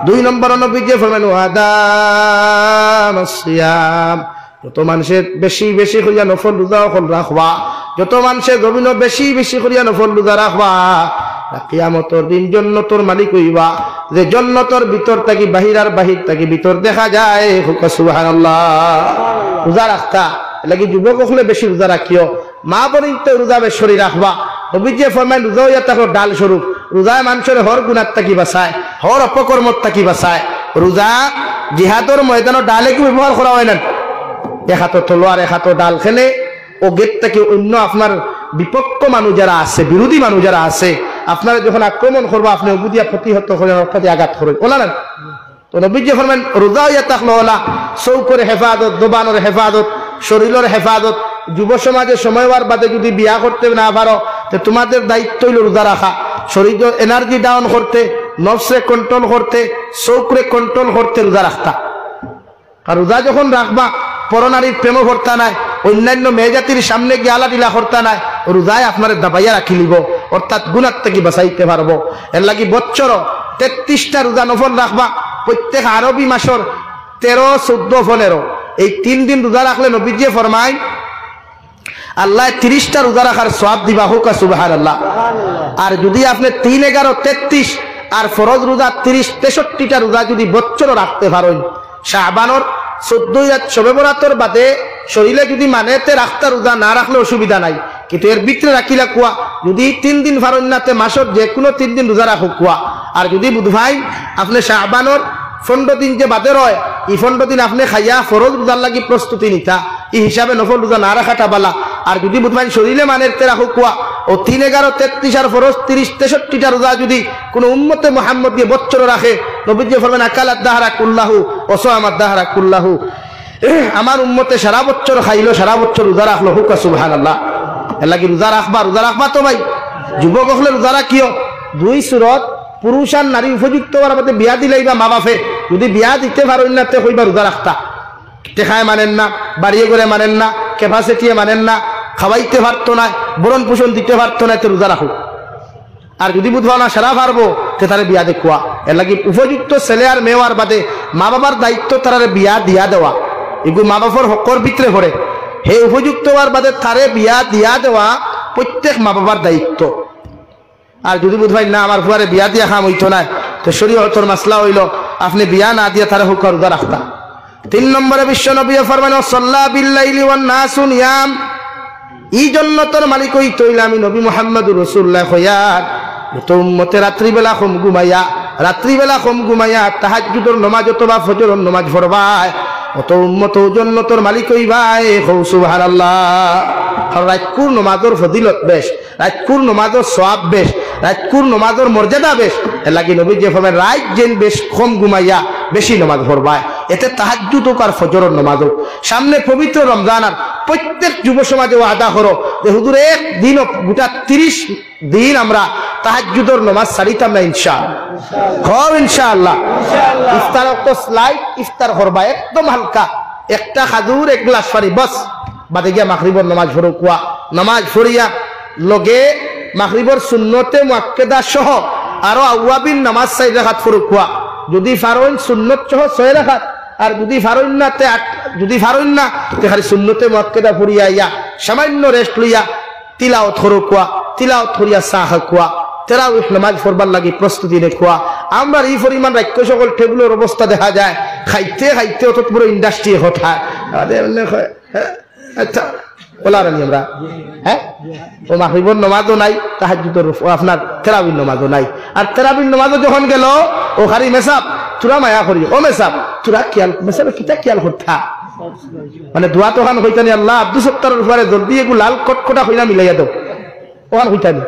2 নম্বর নবী যে ফরমান ওয়াদামাস সিয়াম, যত মানুষের বেশি বেশি করিয়া নফল রোজা হল রাখবা, যত মানুষের গভীর বেশি বেশি করিয়া নফল রোজা রাখবা, কিয়ামতের দিন জান্নাতের মালিক হইবা। যে জান্নাতের ভিতর থাকি বাহির আর বাহির থাকি ভিতর দেখা যায়। সুবহানাল্লাহ। রোজা রাখতা লাগি যুবক হলে বেশি রোজা রাখিও, মা বোন তো রোজা বেশি রাখবা। নবী যে ফরমান রোজা হইয়া থাকো ডাল স্বরূপ, রোজায় মানুষের হর গুণার থাকি বাঁচায়, হর অপকর্মত থাকি বাঁচায়। রোজা জিহাদর ময়দানে ডালে কি ব্যবহার করা হয় না? এক হাতে তলোয়ার এক হাতে ডাল খেলে ও গেট থেকে অন্য আপনার বিপক্ষ মানুষ যারা আছে, বিরোধী মানুষ যারা আছে, আপনারা যখন আক্রমণ করবো আপনি বুঝিয়া প্রতিহত করেন, অর্থাৎ আঘাত করেন, ওলা না? তো নবী যে ফরমান রোজা হইয়া থাকলো ওলা চৌকর হেফাজত, দোবানোর হেফাজত, শরীরের হেফাজত। যুব সমাজে সময় হওয়ার বাদে যদি বিয়া করতে না পারো তো তোমাদের দায়িত্ব হইল রোজা রাখা, শরীর এনার্জি ডাউন করতে, নফসে কন্ট্রোল করতে, চৌকরে কন্ট্রোল করতে রোজা রাখতা। আর রোজা যখন রাখবা পরনারীর প্রেম ভর্তা নাই, অন্যান্য মেয়েজাতির সামনে গিয়ে আলাদিলা করতা নাই, রোজায় আপনার দাবাইয়া রাখি লিব, অর্থাৎ গুনার থেকে বাঁচাইতে পারবো। এর লাগি বছর 33টা রোজা নফল রাখবা, প্রত্যেক আরবি মাসের 13, 14, 15 এই 3 দিন রোজা রাখলে নবীজি ফরমায় আল্লাহ 30টা রোজা রাখার সওয়াব দিবা। হুকা সুবহানাল্লাহ। আর যদি আপনি 3, 11, 33 আর ফরজ রোজা 30, 63টা রোজা যদি বছর রাখতে পারেন, শাবানোর 14 রাত শবে বরাতর বাদে শরীরে যদি মানেতে রাখতা রোজা না রাখলে অসুবিধা নাই, কিন্তু এর ভিতরে রাখিলা কুয়া যদি 3 দিন ফারন নাতে মাসর যে কোনো 3 দিন রোজা রাখো কুয়া। আর যদি বুধভাই আপনি শাবানোর 15 দিন যে বাদে রয়, এই 15 দিন আপনি খাইয়া ফরজ রোজার লাগি প্রস্তুতি নিতা, এই হিসাবে নফল রোজা না রাখাটা বালা। আর যদি বুধবাই শরীরে মানের তে রাখো কুয়া ও 3 11 33 আর ফরজ 30 63টা রোজা যদি কোন উম্মতে মুহাম্মদ দিয়ে বছর রাখে নবীজি ফরমান আকালাত দাহরা কুল্লাহু ও সামাত দাহরা কুল্লাহু আমার উম্মতে সারা বছর খাইলো সারা বছর রোজা রাখলো হুকা সুবহানাল্লাহ এর লাগি রোজা রাখবা তো ভাই যুবক হলে রোজা রাখিও দুই সূরত পুরুষ আর নারী উপযুক্ত হওয়ার মধ্যে বিয়া দিলেইবা মা বাপে যদি বিয়া দিতে পারেন না তে কইবা রোজা রাখতা টেকায় মানেন না বাড়িয়ে করে মানেন না ক্যাপাসিটিয়ে মানেন না খাওয়াইতে পারতো না বরণ পোষণ দিতে পারতো না তে রোজা রাখো আর যদি বুঝবা না সারা পারবো তে তারে বিয়া দেখুয়া এর লাগি উপযুক্ত ছেলে আর মেয়ের বাদে মা বাবার দায়িত্ব তারে বিয়া দিয়া দেওয়া এগুলো মা বাবার হকর ভিতরে পড়ে হে উপযুক্ত হওয়ার বাদে তারে বিয়া দিয়া দেওয়া প্রত্যেক মা বাবার দায়িত্ব আর যদি বুঝবাই না আমার ফুয়ারে বিয়া দিয়া খাম হইতো না তো শরীয়তের মাসলা হইল আপনি বিয়া না দিয়া তারে হুক রোজা রাখতা 3 নম্বরে বিশ্ব নবী ফরমান সাল্লা বিল্লাইলি ওয়ান নাসু নিয়াম এই জন্য তোর মালিক হই তইলা আমি নবী মুহাম্মদুর রাসূলুল্লাহ খয়াত তো উম্মতে রাত্রি বেলা কম ঘুমাইয়া তাহাজ্জুদের নামাজ অথবা ফজরের নামাজ পড়বায় অত উম্মত জন্য তোর মালিক হই ভাই সুবহানাল্লাহ রাতকুর নামাজের ফজিলত বেশ রাতকুর নামাজের সওয়াব বেশ রাতকুর নামাজের মর্যাদা বেশ এর লাগি নবী যে ফরমান রাত যেন বেশ কম ঘুমাইয়া বেশি নামাজ পড়বায় এতে তাহাজ্জুদ আর ফজরের নামাজ সামনে পবিত্র রমজান আর প্রত্যেক যুব সমাজে আদা করো যে হুজুর এক দিন গোটা 30 দিন আমরা তাহাজ্জুদের নামাজ ছাড়িতাম না ইনশাআল্লাহ ইফতার তো স্লাইড ইফতার করবা একদম হালকা একটা খাজুর এক গ্লাস পানি বাস বাদে গিয়া মাগরিবের নামাজ পড়ো কুয়া নামাজ পড়িয়া লগে মাগরিবের সুন্নতে মুআক্কাদা সহ আরো আওয়াবিন নামাজ 4 রাকাত পড়ো কুয়া যদি ফারইন সুন্নত সহ 6 রাকাত আর যদি ফারইন না তে খালি সুন্নতে মুআক্কাদা পড়িয়া ইয়া সামান্য রেস্ট লইয়া তিলাওয়াত করো কুয়া তিলাওয়াত করিয়া সাহ কুয়া তারাউহ নামাজ পড়বার লাগি প্রস্তুতি নেকুয়া আমরা এই পরিমাণ রাক্য সকল টেবিলের অবস্থা দেখা যায় খাইতে খাইতে অত বড় ইন্ডাস্ট্রি হঠাৎ আচ্ছা বলার আমরা হ্যাঁ ও মাগরিবের নামাজও নাই তাহাজ্জুদের আপনার তারাবির নামাজও নাই আর তারাবির নামাজও যখন গেল ও খালি মেসাব তুরা মায়া করি ও মেসাব তুরা কিয়াল মেসাবে কিতা কিয়াল করতা মানে দোয়া তো খান কইতানি আল্লাহ আব্দুল সত্তারের উপরে জলদি এগু লাল কটকটা হইনা মিলাইয়া দাও ওখান কইতানি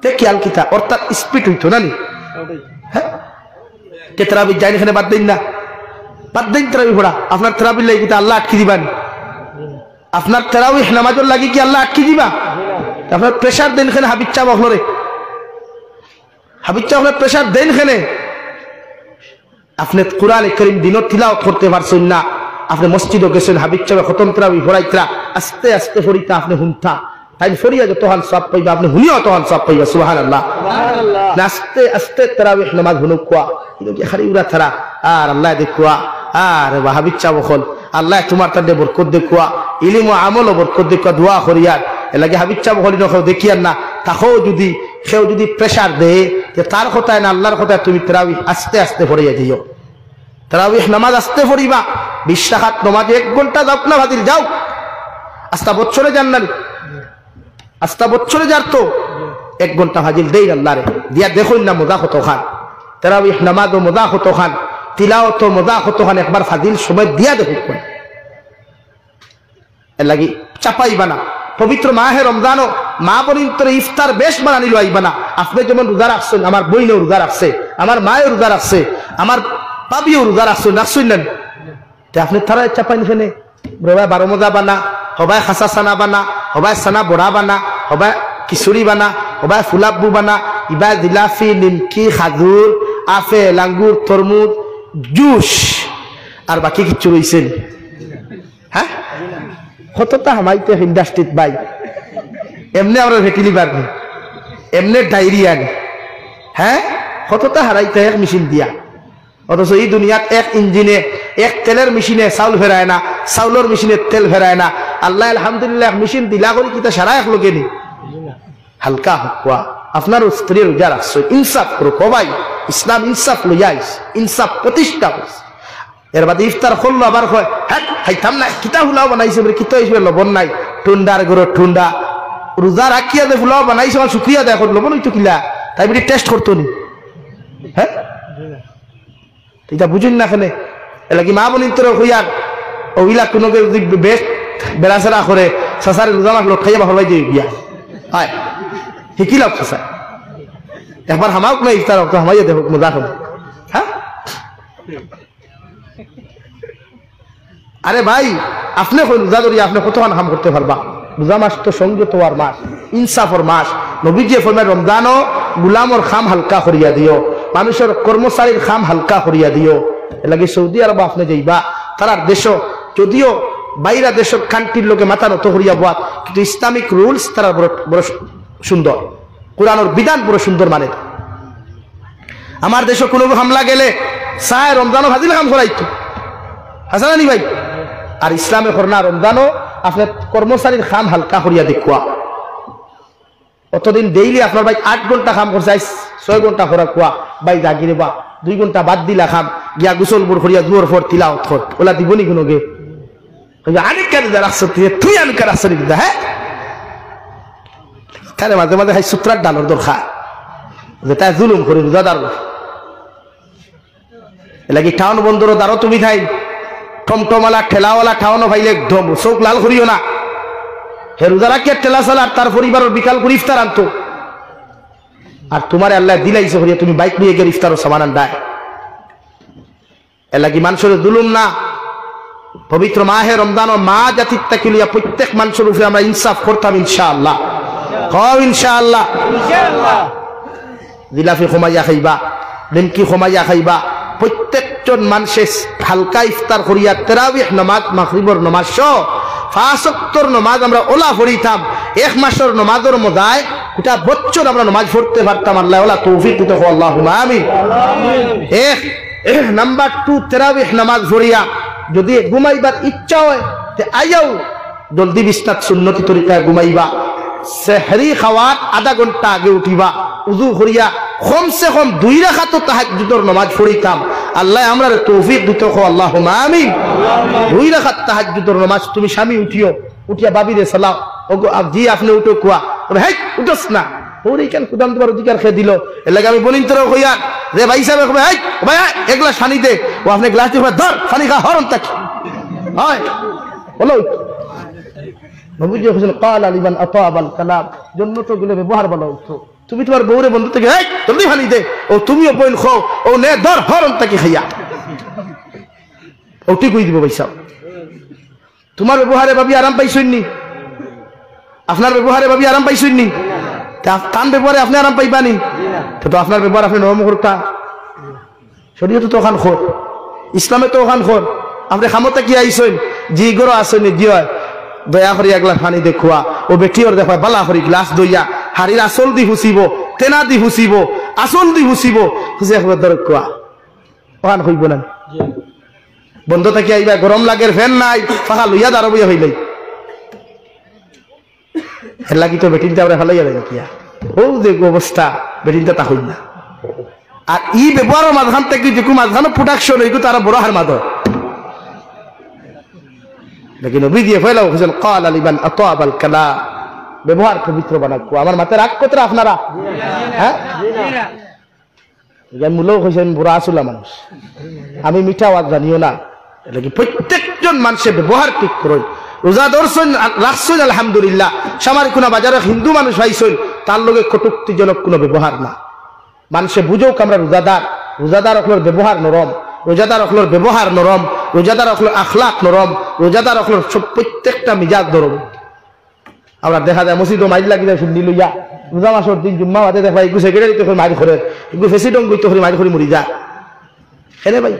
তে কিয়াল কিতা অর্থাৎ স্পিড হইতো না নি হ্যাঁ কে তারাবি যাই এখানে বাদ দিন না বাদ দিন তারাবি পড়া আপনার তারাবির লাগি কিতা আল্লাহ আটকে দিবান আপনার তারাউহ নামাজের লাগি কি আল্লাহ আটকে দিবা আপনার প্রেসার দেন খানে হাবিব চা বখলরে হাবিব চা আপনার প্রেসার দেন খানে আপনি কুরআন কারীম দিনত তিলাওয়াত করতে পারছেন না আপনি মসজিদে গেছেন হাবিব চা খতম তারাবি পড়াইতরা আস্তে আস্তে পড়িতা আপনি হুনতা তাই ফরিয়া যতহান সওয়াব পাইবা আপনি হুনিও তখন সওয়াব পাইবা সুবহানাল্লাহ আস্তে আস্তে তারাউহ নামাজ হুনু কুয়া কিন্তু খালি উরা তারা আর আল্লাহ দেখুয়া আর হাবিব চা বখল আল্লাহ তোমার তাদের বরকত দেখুয়া ইলম ও আমল বরকত দেখুয়া দোয়া করিয়ার এর লাগে হাবিব চা বখল নখো দেখিয়ার না তাকেও যদি কেউ যদি প্রেসার দেয় যে তার কথায় না আল্লাহর কথায় তুমি তারাউহ আস্তে আস্তে পড়িয়া যাইও তারাউহ নামাজ আস্তে পড়িবা 20 রাকাত নামাজ 1 ঘন্টা যাও না ভাদিল যাও আস্তা বছরে যান না আস্তা বছরে যার তো 1 ঘন্টা হাজিল দেই আল্লাহরে দিয়া দেখুন না মজা কত খান তারাউহ নামাজ ও মজা কত খান তিলাওয়াত ও মজা কত খান একবার ফাজিল সময় দিয়া দেখুন এর লাগি চাপাইবা না পবিত্র মাহে রমজানও মা পরিন্তরে ইফতার বেশ বানানি লইবা না আপনি যেমন রোজা রাখছেন আমার বইনও রোজা রাখছে আমার মায়ের রোজা রাখছে আমার বাবিও রোজা রাখছেন না তে আপনি তারা চাপাই নিখেনে রবাই 12 মজা বানা হবাই খাসা সানা বানা হবাই সানা বড়া বানা হবাই খিচুড়ি বানা হবাই ফুলাব্বু বানা ইবা জিলাফি নিমকি খাজুর আপেল আঙ্গুর তরমুজ জুস আর বাকি কিছু রইছেন হ্যাঁ কতটা হামাইতে ইন্ডাস্ট্রিত ভাই এমনি আমরা ভেটিলি পারবি এমনি ডায়রিয়া হ্যাঁ কতটা হারাইতে এক মেশিন দিয়া অথচ এই দুনিয়াত এক ইঞ্জিনে এক তেলের মেশিনে চাউল ফেরায় না চাউলের মেশিনে তেল ফেরায় না আল্লাহ আলহামদুলিল্লাহ মেশিন দিলা করি কিতা সারা এক লোকে নি হালকা হকুয়া আপনার স্ত্রী রোজা রাখছো ইনসাফ করো কবাই ইসলাম ইনসাফ লইয়াইস ইনসাফ প্রতিষ্ঠা করছে এর বাদে ইফতার করলো আবার কয় হ্যাঁ খাইতাম না কিতা ফুলাও বানাইছে বলে কিতা হিসেবে লবণ নাই টুন্ডার গরো টুন্ডা রোজা রাখিয়া দে ফুলাও বানাইছে আমার শুক্রিয়া দেয় লবণ হইতো কিলা তাই বলি টেস্ট করতো নি হ্যাঁ এটা বুঝুন না এখানে এলাকি মা বলি তোর হইয়ার ওইলা কোনো বেশ বেড়াচেরা করে সাসারে রোজা মাস লোক খাইয়া বাহর ভাই দিয়ে গিয়া হয় শিকিলাম সাসা একবার হামাক না ইফতার তো হামাইয়া দেখো মজা খাবো হ্যাঁ আরে ভাই আপনি রোজা ধরি আপনি কতক্ষণ কাম করতে পারবা রোজা মাস তো সংযত আর মাস ইনসাফর মাস নবীজি ফরমায় রমজানও গুলামর খাম হালকা করিয়া দিও মানুষের কর্মচারীর খাম হালকা করিয়া দিও এলাকি সৌদি আরব আপনি যাইবা তার দেশ যদিও বাইরা দেশের কান্ট্রির লোকে মাথা নত করিয়া বাদ কিন্তু ইসলামিক রুলস তারা বড় সুন্দর কোরআনের বিধান বড় সুন্দর মানে আমার দেশে কোনো হামলা গেলে সায় রমজানও ভাজিল কাম করাইতো হাসানি ভাই আর ইসলামে করনা রমজানও আপনার কর্মচারীর খাম হালকা করিয়া দেখুয়া অতদিন ডেইলি আপনার ভাই 8 ঘন্টা কাম করছে 6 ঘন্টা করা কুয়া ভাই জাগিরে বা 2 ঘন্টা বাদ দিলা খাম গিয়া গোসল বুর করিয়া দুয়ার ফর তিলাওয়াত কর ওলা দিবনি কোনো গে অনেক কেন রাখছ তুই আমি কার আসছে দিদা হ্যাঁ তাহলে মাঝে মাঝে হাই সূত্রার ডানোর দরকার যেটা জুলুম করি রোজাদার এলাকি টাউন বন্দর দ্বারও তুমি থাই টমটমালা ঠেলাওয়ালা ঠাওয়ানো ভাইলে একদম চোখ লাল করিও না হে রোজা রাখিয়া ঠেলা চালার তার পরিবারের বিকাল করে ইফতার আনতো আর তোমার আল্লাহ দিলাইছে করিয়া তুমি বাইক নিয়ে গিয়ে ইফতারও সামান আনডায় এলাকি মানুষের জুলুম না পবিত্র মাহে রমজান ও মা জাতির তাকে লিয়া প্রত্যেক মানুষের উপরে আমরা ইনসাফ করতাম ইনশাআল্লাহ কও ইনশাআল্লাহ জিলাফি খমাইয়া খাইবা নিমকি খমাইয়া খাইবা প্রত্যেকজন মানুষের হালকা ইফতার করিয়া তারাবিহ নামাজ মাগরিবের নামাজ সহ 5 ওয়াক্তের নামাজ আমরা ওলা পড়িতাম এক মাসের নামাজের মজায় গোটা বছর আমরা নামাজ পড়তে পারতাম আল্লাহ ওলা তৌফিক দিতে কও আল্লাহুম্মা আমিন এক নাম্বার 2 তারাবিহ নামাজ পড়িয়া যদি ঘুমাইবার ইচ্ছা হয় তে আইয়াও জলদি বিছনাত সুন্নতি তরিকায় ঘুমাইবা সেহরি খাওয়ার আধা ঘন্টা আগে উঠিবা উযু করিয়া কমসে কম 2 রাকাত তাহাজ্জুদের নামাজ পড়িতাম আল্লাহ আমরা তৌফিক দিতে কও আল্লাহুম্মা আমিন 2 রাকাত তাহাজ্জুদের নামাজ তুমি স্বামী উঠিও উঠিয়া বাবিরে সালাম ওগো জি আপনি উঠো কুয়া হেই উঠোস না ওরে কেন কুদাম তোমার অধিকার খেয়ে দিল এর লাগে আমি বলিন তোর কইয়া রে ভাই সাহেব ভাই ভাই এক গ্লাস পানি দে ও আপনি গ্লাস দিয়ে ধর পানি খা হরন তাক হয় বলো নবীজি বলেন ক্বালা লিমান আতাবাল কালাম জন্নত গুলো ব্যবহার বলো তুমি তোমার বউরে বন্ধু থেকে এই জলদি পানি দে ও তুমিও বইল খাও ও নে ধর হরন তাক খাইয়া ও ঠিক কই দিব ভাই সাহেব তোমার ব্যবহারে ভাবি আরাম পাইছইনি আপনার ব্যবহারে ভাবি আরাম পাইছইনি তান ব্যবহারে আপনি আরাম পাইবানি তো আপনার ব্যবহার আপনি নরম করতা শরীয়তে তো ওখান খোর ইসলামে তো ওখান খোর আপনি খামতে কি আইসেন জি গরো আসেনি জি হয় দয়া করে এক গ্লাস পানি দেখুয়া ও বেটিওর দেখা বালা করে গ্লাস দইয়া হাড়ির আসল দি হুসিব তেনা দি হুসিব আসল দি হুসিব হুসি একবার দরক কুয়া ওখান হইব না বন্ধ থাকি আইবা গরম লাগের ফ্যান নাই ফাঁকা লইয়া দাঁড়ো বইয়া হইলাই এর লাগি তো বেটিনটা আমরা ভালোই যাবে কিয়া ও যে অবস্থা বেটিনটা তা হই না আর ই ব্যবহারের মাঝখান থেকে যে মাঝখানে প্রোডাকশন এইগুলো তারা বড় হার মাদর লেকিন নবী দিয়ে ফেলাও হোসেন ক্বালা লিমান আতাবাল কালাম ব্যবহার পবিত্র বানাকো আমার মাথায় রাগ কতরা আপনারা হ্যাঁ জি মূলক হোসেন বুড়া আসলা মানুষ আমি মিঠা ওয়াজ জানিও না লেকিন প্রত্যেকজন মানুষের ব্যবহার ঠিক করুন রোজা ধরছেন রাখছেন আলহামদুলিল্লাহ সামার কোনো বাজারে হিন্দু মানুষ পাইছেন তার লগে কটুক্তিজনক কোনো ব্যবহার না মানুষে বুঝোক আমরা রোজাদার রোজাদার অকলোর ব্যবহার নরম রোজাদার অকলোর ব্যবহার নরম রোজাদার অকলোর আখলাক নরম রোজাদার অকলোর সব প্রত্যেকটা মিজাজ নরম আমরা দেখা যায় মসজিদও মাইল লাগি যায় শুনি লইয়া রোজা মাসের দিন জুম্মা বাদে দেখা এগু সেক্রেটারি তো মারি করে এগু ফেসিডং গইতে করে মারি করে মরি যা এনে ভাই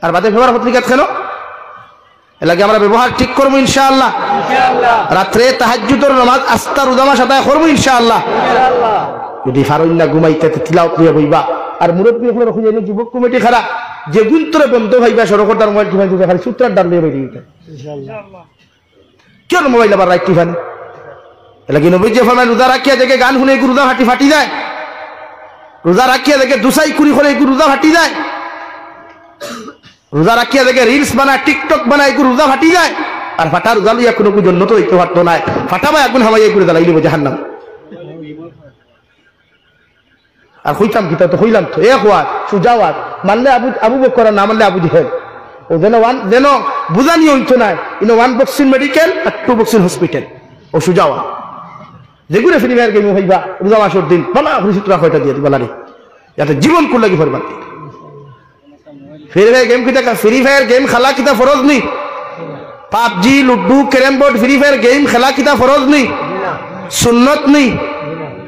আর বাদে ফেবার পত্রিকা কেন এলাকে আমরা ব্যবহার ঠিক করবো ইনশাআল্লাহ রাত্রে তাহাজ্জুদের নামাজ আস্তা রোজা মাস আদায় করবো ইনশাআল্লাহ যদি ফারুল্লাহ ঘুমাইতে তিলাওয়াত নিয়ে বইবা আর মুরব্বী হলো রকম জানি যুবক কমিটি খারা যে গুন্তরে বন্ধ ভাইবা সরকার মোবাইল টিফান দিতে খালি সূত্রার ডাল দিয়ে বেরিয়ে ইনশাআল্লাহ কেন মোবাইল আবার রাইট টিফান এলাকি নবীজি ফরমান রোজা রাখিয়া দেখে গান শুনে রোজা ফাটি যায় রোজা রাখিয়া দেখে দুসাই কুড়ি করে রোজা ফাটি যায় রোজা রাখিয়া দেখে রিলস বানায় টিকটক বানায় রোজা ফাটি যায় আর ফাটা রোজা লইয়া কোনো জন্য তো হইতে পারতো না ফাটাবা এখন হামাইয়া করে জ্বালাই লিব জাহান্নাম আর হইতাম কি তো হইলাম তো এক ওয়াত সুজাওয়াত মানলে আবু বকর না মানলে আবু জেহেল ও যেন বুঝানি হইতো না ইনো 1 বক্সিং মেডিকেল আর 2 বক্সিং হসপিটাল ও সুজাওয়া যেগুলো ফ্রি ফায়ার গেম হইবা রোজা মাসের দিন বলা চিত্রা কয়টা দিয়ে দিবা লারি যাতে জীবন কুল লাগি ফরবা ফ্রি ফায়ার গেম কিতা ফ্রি ফায়ার গেম খেলা কিতা ফরজ নি PUBG ludo carrom board free fire game খেলা কিতা ফরজ নি সুন্নত নি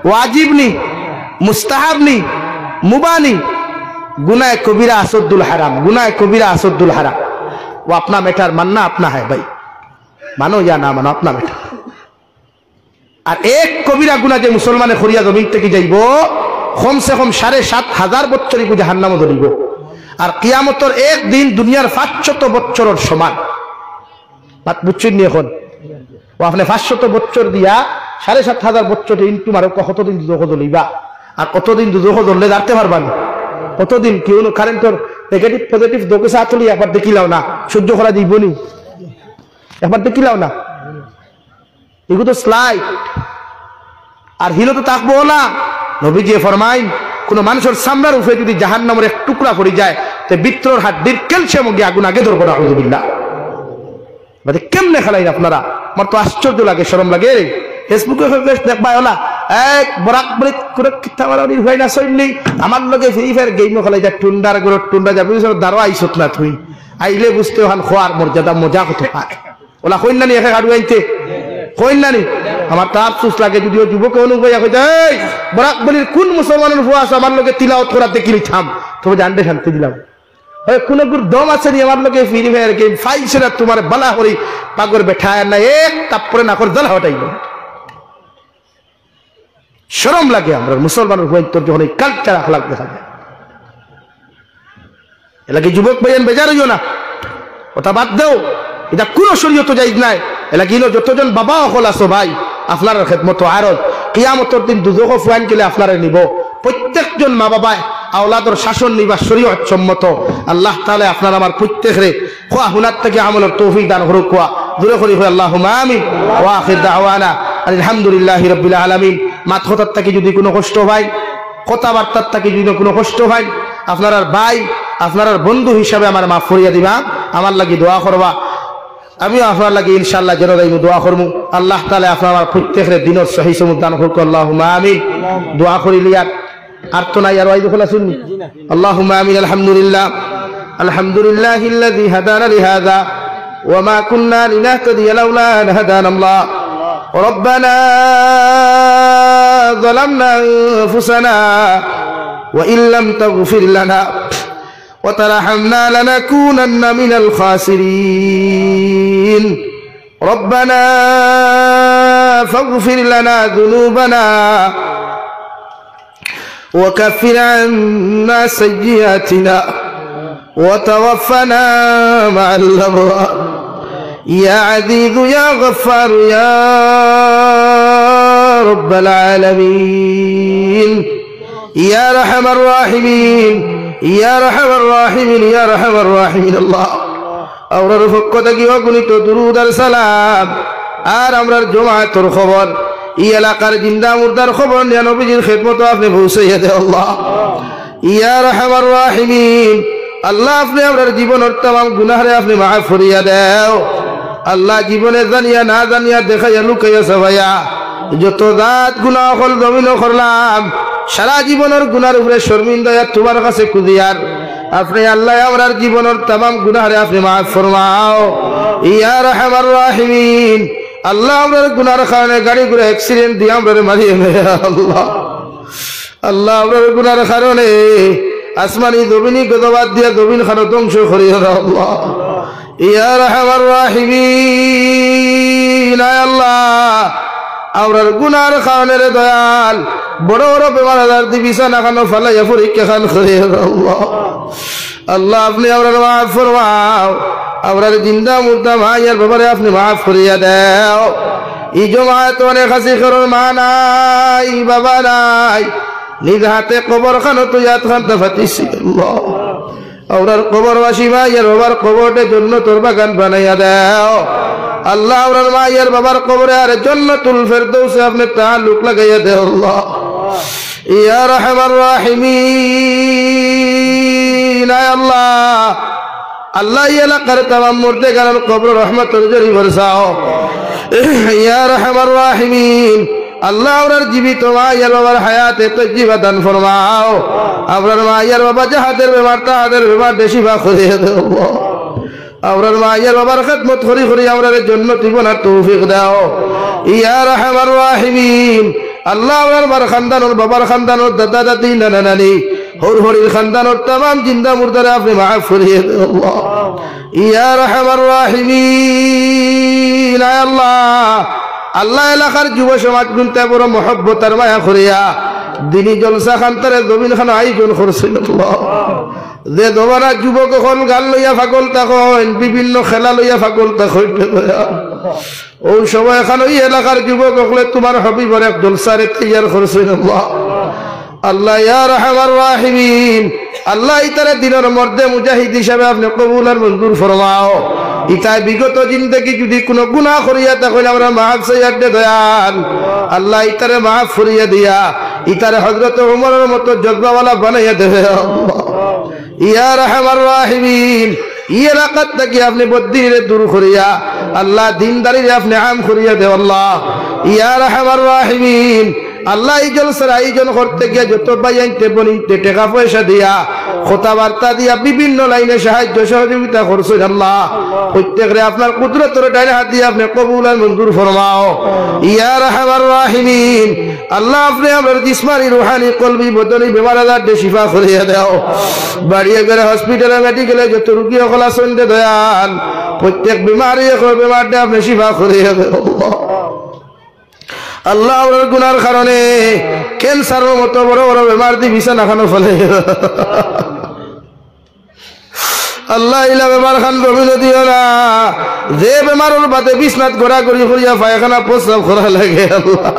ওয়াজিব নি মুস্তাহাব নি मुबाह नहीं गुनाह कबीरा असद्दुल हराम गुनाह कबीरा असद्दुल हराम वो अपना मैटर मानना अपना है भाई मानो या ना मानो अपना मैटर और एक कबीरा गुनाह जो मुसलमान खरिया जमीन থেকে যাইব कम से कम 7,500 বছর को জাহান্নাম ধরিব और কিয়ামতের এক দিন দুনিয়ার 500 বছরের সমান বাত বুঝছেন নি এখন ও আপনি 500 বছর দিয়া 7,500 বছর ইনটু মারো কতদিন দুঃখ দলিবা আর কতদিন দুঃখ ধরলে দাঁড়তে পারবা না কতদিন কেউ কারেন্টর নেগেটিভ পজিটিভ দোকে সাথে একবার দেখিলাও না সহ্য করা দিব নি একবার দেখিলাও না এগুলো তো স্লাইড আর হিলো তো থাকবো না নবীজি ফরমাইন কোন মানুষের সামনের উপরে যদি জাহান্নামের এক টুকরা পড়ে যায় তো ভিতরের হাড়ির ক্যালসিয়াম গিয়ে আগুন আগে ধরবো না আউযুবিল্লাহ মানে কেমনে খেলাই আপনারা আমার তো আশ্চর্য লাগে শরম লাগে ফেসবুকে দেখবা ওলা এক বরাক বলিত করে কিতা মারানি হয় না সইনি আমার লগে ফ্রি ফায়ার গেম খেলাই যা টুন্ডার গরো টুন্ডা যাবি দারো আইছত না তুই আইলে বুঝতে হান খোয়ার মর্যাদা মজা কত পায় ওলা কইন না নি একা গাড়ু আইতে কইন না নি আমার তো আফসোস লাগে যদিও যুবক অনুভব কইতা এই বরাক বলির কোন মুসলমানের ফুয়া আছে আমার লগে তিলাওয়াত করা দেখিলি থাম তবে জানতে শান্তি দিলাম ওই কোন গুর দম আছে নি আমার লগে ফ্রি ফায়ার গেম ফাইছে না তোমার বালা হরি পাগর বেঠায় না এক তাপরে না করে দল হটাইল শরম লাগে আমরা মুসলমানের হইতর যখন এই কালচার আখলাক দেখা যায় এলাকি যুবক ভাইয়ান বেজার হইও না ওটা বাদ দাও এটা কোনো শরীয়ত জায়েজ নাই এলাকি হলো যতজন বাবা হল আছো ভাই আপনার খেদমত আরজ কিয়ামতের দিন দুজখ ফুয়ান গেলে আপনারা নিব প্রত্যেকজন মা বাবা আওলাদর শাসন নিবা শরীয়ত সম্মত আল্লাহ তাআলা আপনার আমার প্রত্যেকরে খোয়া হুনাত থেকে আমলের তৌফিক দান করুক কোয়া দূরে করি হয় আল্লাহুম্মা আমিন ওয়া আখির দাওয়ানা আলহামদুলিল্লাহি রাব্বিল আলামিন মাত কথার থেকে যদি কোনো কষ্ট হয় কথাবার্তার থেকে যদি কোনো কষ্ট হয় আপনার ভাই আপনার বন্ধু হিসাবে আমার মাফ করিয়া দিবা আমার লাগি দোয়া করবা আমি আপনার লাগি ইনশাআল্লাহ যেন দোয়া করবো আল্লাহ তাআলা আপনার আমার প্রত্যেকের দিনের সহি সমুদ দান করুক আল্লাহুম্মা আমিন দোয়া করিলিয়ার আর তো নাই আর ওই দেখলা শুননি আল্লাহুম্মা আমিন আলহামদুলিল্লাহিল্লাযী হাদানা লিহাযা ওয়া মা কুন্না লিনাহতাদিয়া লাউলা আন হাদানা আল্লাহ ربنا ظلمنا أنفسنا وإن لم تغفر لنا وترحمنا لنكونن من الخاسرين ربنا فاغفر لنا ذنوبنا وكفر عنا سيئاتنا وتوفنا مع الأبرار يا عزيز يا غفار يا رب العالمين يا رحم الراحمين يا رحم الراحمين يا رحم الراحمين الله أورا رفقتك وقلت درود السلام আর আমরার জমায়েতের খবর এই এলাকার জিন্দা মুর্দার খবর নিয়ে নবীজির খিদমত আপনি পৌঁছাইয়া দেন আল্লাহ ইয়া রাহমার রাহিমিন আল্লাহ আপনি আমরার জীবনের तमाम গুনাহরে আপনি মাফ করিয়া দাও আল্লাহ জীবনে জানিয়া না জানিয়া দেখাইয়া লুকাইয়া সবাইয়া যত জাত গুনাহ হল জমিন করলাম সারা জীবনের গুনার উপরে শর্মিন্দা তোমার কাছে কুদিয়ার আপনি আল্লাহ আমরার জীবনের तमाम গুনাহরে আপনি মাফ ফরমাও ইয়া রাহমার রাহিমিন আল্লাহ আমরার গুনার কারণে গাড়ি ঘোড়া অ্যাক্সিডেন্ট দিয়ে আমরার মারিয়ে আল্লাহ আল্লাহ আমরার গুনার কারণে আসমানি জমিনি গদবাদ দিয়া জমিন খানো ধ্বংস করিয়া দাও আল্লাহ ইয়া রাহমার রাহিমিন আয় আল্লাহ আমরার গুনার কারণে রে দয়াল বড় বড় বেমার আজার দি বিছানা খানো ফালাইয়া পরীক্ষা খান করিয়া দাও আল্লাহ আল্লাহ আপনি আমরার মাফ ফরমাও আমরার জিন্দা মুর্দা ভাইয়ের ব্যাপারে আপনি মাফ করিয়া দাও এই জমায়েত অনেক হাসি করুন মা নাই বাবা নাই নিজ হাতে কবর খানো তুই হাত খানতে ফাটিস আল্লাহ আমরার কবরবাসী ভাইয়ের বাবার কবরটে জান্নাতুল বাগান বানাইয়া দাও আল্লাহ আমরার মায়ের বাবার কবরে আর জান্নাতুল ফেরদৌসে আপনি তাআল্লুক লাগাইয়া দাও আল্লাহ ইয়া রাহমার রাহিমিন আয় আল্লাহ আল্লাহ এলাকার तमाम মুর্দে গানের কবর রহমতের জরি বরসাও ইয়া আরহামার রাহিমিন আল্লাহ আমরার জীবিত মা ইয়ার বাবার হায়াতে তজ্জিবা দান ফরমাও আমরার মা ইয়ার বাবা যাহাদের বেমার তাহাদের বেমার শিফা করিয়ে দাও আমরার মা ইয়ার বাবার খিদমত করি করি আমরার জান্নাতি বনার তৌফিক দাও ইয়া আরহামার রাহিমিন আল্লাহ আমরার বার খানদানোর বাবার খানদানোর দাদা দাদি নানা নানি হর হরির খানদানোর तमाम জিন্দা মুর্দারে আপনি মাফ করিয়ে দাও আল্লাহ ইয়া আরহামার রাহিমিন আয় আল্লাহ আল্লাহ এলাকার যুব সমাজ গুনতে বড় মহব্বত আর মায়া করিয়া দিনী জলসা খান্তরে জমিন খান আয়োজন করছেন আল্লাহ যে দোবারা যুবক এখন গান লইয়া ফাগল তখন বিভিন্ন খেলা লইয়া ফাগল তখন ও সময় এখন ওই এলাকার যুবক হলে তোমার হবিবর এক জলসারে তৈয়ার করছেন আল্লাহ আল্লাহ ইয়া আরহামার রাহিমিন আল্লাহ ইতারে দিনের মধ্যে মুজাহিদ হিসাবে আপনি কবুল আর মঞ্জুর ফরমাও ইতায় বিগত জিন্দেগি যদি কোনো গুনাহ করিয়া তাহলে আমরা মাফ চাইয়া দয়াল আল্লাহ ইতারে মাফ করিয়া দিয়া ইতারে হযরত ওমরের মতো জজ্বাওয়ালা বানাইয়া দেবে ইয়া আরহামার রাহিমিন এই এলাকার থেকে আপনি বদ্দিরে দূর করিয়া আল্লাহ দিনদারিরে আপনি আম করিয়া দেও আল্লাহ ইয়া আরহামার রাহিমিন আল্লাহ এই জলসার আয়োজন করতে গিয়ে যত বাইনতে বনিতে টাকা পয়সা দিয়া কথাবার্তা দিয়া বিভিন্ন লাইনে সাহায্য সহযোগিতা করছেন আল্লাহ প্রত্যেকরে আপনার কুদরতের ডাইনে হাত দিয়ে আপনি কবুল আর মঞ্জুর ফরমাও ইয়া আরহামার রাহিমিন আল্লাহ আপনি আমার জিসমানি রুহানি কলবি বদনি বেমার আজার দে শিফা করিয়া দাও বাড়িয়ে গেলে হসপিটালে মেডিকেলে যত রোগী সকল আছেন দে দয়াল প্রত্যেক বিমারি বেমারটা আপনি শিফা করিয়া দাও আল্লাহ ওর গুনার কারণে ক্যান্সারের মতো বড় বড় বেমার দি বিছানা খানো ফেলে আল্লাহ ইলা বেমার খান জমিন দিও না যে বেমারের বাদে বিছনাত ঘোরাঘুরি করিয়া পায়খানা প্রস্রাব করা লাগে আল্লাহ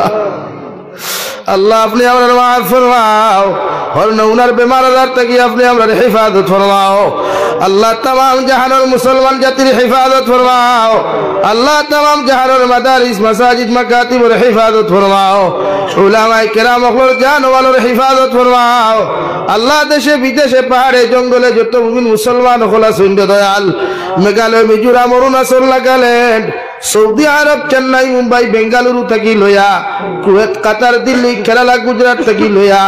আল্লাহ আপনি আমরা মাফ ফরমাও হর নউনার বেমার আজার থেকে আপনি আমরা হেফাজত ফরমাও আল্লাহ तमाम জাহানের মুসলমান জাতির হেফাজত ফরমাও আল্লাহ तमाम জাহানের মাদারিস মাসাজিদ মাকাতিবের হেফাজত ফরমাও উলামায়ে কেরাম ওর জান ওয়ালের হেফাজত ফরমাও আল্লাহ দেশে বিদেশে পাহাড়ে জঙ্গলে যত মুমিন মুসলমান হলা সুন্দর দয়াল মেঘালয় মিজোরাম অরুণাচল নাগাল্যান্ড সৌদি আরব চেন্নাই মুম্বাই বেঙ্গালুরু থেকে লইয়া কুয়েত কাতার দিল্লি কেরালা গুজরাট থেকে লইয়া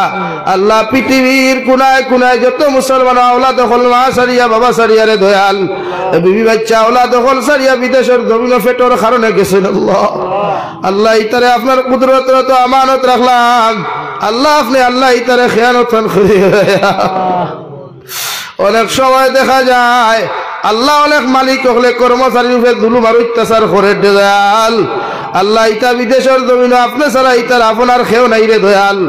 আল্লাহ পৃথিবীর কোনায় কোনায় যত মুসলমান আওলাদ হল মা সারিয়া বাবা সারিয়ারে দয়াল বিবি বাচ্চা আওলাদ হল সারিয়া বিদেশের জমিন ফেটর কারণে গেছেন আল্লাহ আল্লাহ ইতারে আপনার কুদরত তো আমানত রাখলাম আল্লাহ আপনি আল্লাহ ইতারে খেয়ানত করিয়া অনেক সময় দেখা যায় আল্লাহ অনেক মালিক হলে কর্মচারীর উপরে জুলুম আর অত্যাচার করে দয়াল আল্লাহ ইতা বিদেশের জমিন আপনি ছাড়া ইতার আপনার খেও নাই রে দয়াল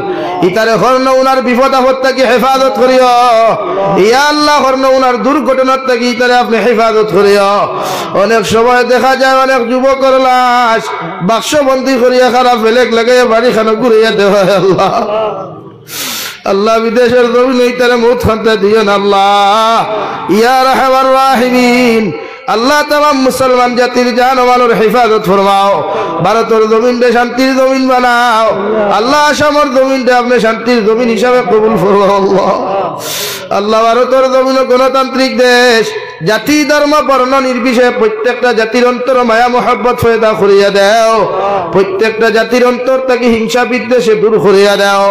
ইতারে হর্ণ উনার বিপদ আপদ থেকে হেফাজত করিও ইয়া আল্লাহ হর্ণ উনার দুর্ঘটনার থেকে ইতারে আপনি হেফাজত করিও অনেক সময় দেখা যায় অনেক যুবকের লাশ বাক্সবন্দি করিয়া খারাপ ফেলেক লাগে বাড়ি খানো ঘুরিয়ে দেওয়া আল্লাহ আল্লাহ বিদেশের জমিনে ইতারে মউত খান্তা দিও না আল্লাহ ইয়া আরহামার রাহিমিন আল্লাহ तमाम মুসলমান জাতির জান ও মালের হেফাজত ফরমাও ভারতের জমিনকে শান্তির জমিন বানাও আল্লাহ আসামের জমিনটা আপনি শান্তির জমিন হিসাবে কবুল ফরমাও আল্লাহ আল্লাহ ভারতের জমিন গণতান্ত্রিক দেশ জাতি ধর্ম বর্ণ নির্বিশেষে প্রত্যেকটা জাতির অন্তর মায়া মোহাব্বত পয়দা করিয়া দাও প্রত্যেকটা জাতির অন্তর থেকে হিংসা বিদ্বেষে দূর করিয়া দাও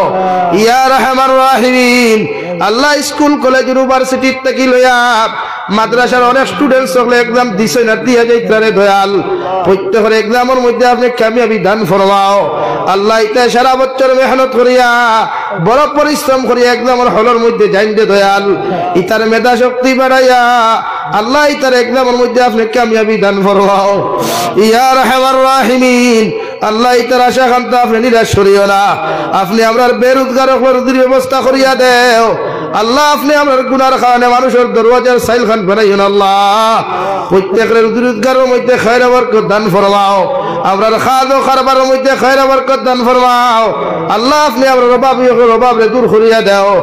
ইয়া আরহামার রাহিমিন আল্লাহ স্কুল কলেজ ইউনিভার্সিটি থেকে লইয়া মাদ্রাসার অনেক স্টুডেন্টস সকলে এক্সাম দিছে না দিয়া যাইতারে দয়াল প্রত্যেকের এক্সামের মধ্যে আপনি কামিয়াবি দান ফরমাও আল্লাহ ইতা সারা বছর মেহনত করিয়া বড় পরিশ্রম করিয়া এক্সামের হলের মধ্যে যাইন দে দয়াল ইতার মেধা শক্তি বাড়াইয়া আল্লাহ ইতার এক্সামের মধ্যে আপনি কামিয়াবি দান ফরমাও ইয়া আরহামার রাহিমিন আল্লাহ ইতার আশা কান্তা আপনি নিরাশ করিও না আপনি আমরার বেরোজগার রুজির ব্যবস্থা করিয়া দেও আল্লাহ আপনি আমার গুনার কারণে মানুষের দরওয়াজার সাইল খান বানাইও না আল্লাহ প্রত্যেকের রুজিরোজগারের মধ্যে খায়র বরকত দান ফরমাও আমরার খাদো কারবারের মধ্যে খায়র বরকত দান ফরমাও আল্লাহ আপনি আমরার অভাবে দূর করিয়া দাও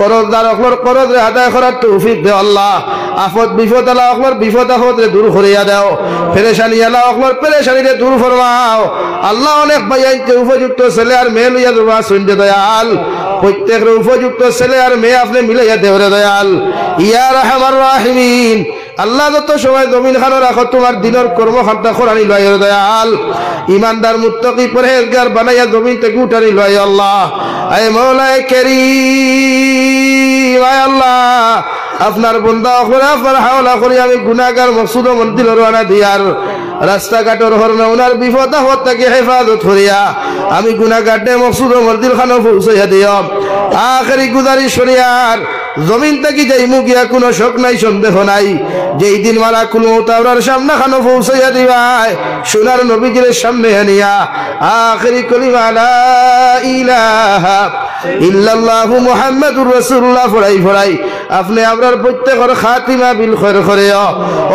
করজদার অকলর করজরে আদায় করার তৌফিক দেও আল্লাহ আফত বিপদ আল্লাহ অকলর বিপদ আপদরে দূর করিয়া দাও পেরেশানি আল্লাহ অকলর পেরেশানিরে দূর ফরমাও আল্লাহ অনেক ভাইয়াইতে উপযুক্ত ছেলে আর মেয়ে লইয়া দেওয়া শুনতে দয়াল প্রত্যেকের উপযুক্ত ছেলে আর মেয়ে আপনি মিলাইয়া দেওরে দয়াল ইয়া আরহামার রাহিমিন আল্লাহ যত সময় জমিন খানো রাখো তোমার দিনের কর্মখান্তা খোরানি লয় দয়াল ইমানদার মুত্তাকি পরহেজগার বানাইয়া জমিন থেকে উঠানি লয় আল্লাহ আয় মওলায়ে কারীম আয় আল্লাহ আপনার বন্দা করে আপনার হাওলা করি আমি গুনাহগার মকসুদ মন্দির রওনা দিয়ার রাস্তাঘাটের হরনা ওনার বিপদ আপদ থেকে হেফাজত করিয়া আমি গুনাহগারটে মকসুদ মন্দির খানো পৌঁছাইয়া দিও আখেরি গুজারিশ শরিয়ার জমিন থেকে যাইমু গিয়া কোনো শক নাই সন্দেহ নাই যেই দিন মালাকুল মউত আমরার সামনে খানো পৌঁছাইয়া দিবাই সোনার নবীজির সামনে আনিয়া আখেরি কলিমা লা ইলাহা ইল্লাল্লাহু মুহাম্মাদুর রাসূলুল্লাহ ফরাই আপনি আমরার প্রত্যেকের খাতিমা বিল খায়র করিও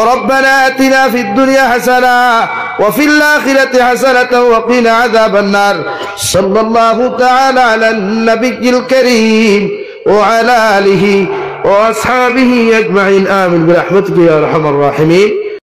রব্বানা আতিনা ফিদ দুনিয়া হাসানা ওয়া ফিল আখিরাতি হাসানাতাও ওয়া কিনা আযাবান নার সাল্লাল্লাহু তাআলা আলান নাবিয়্যিল কারীম وعلى آله وأصحابه أجمعين آمين برحمتك يا أرحم الراحمين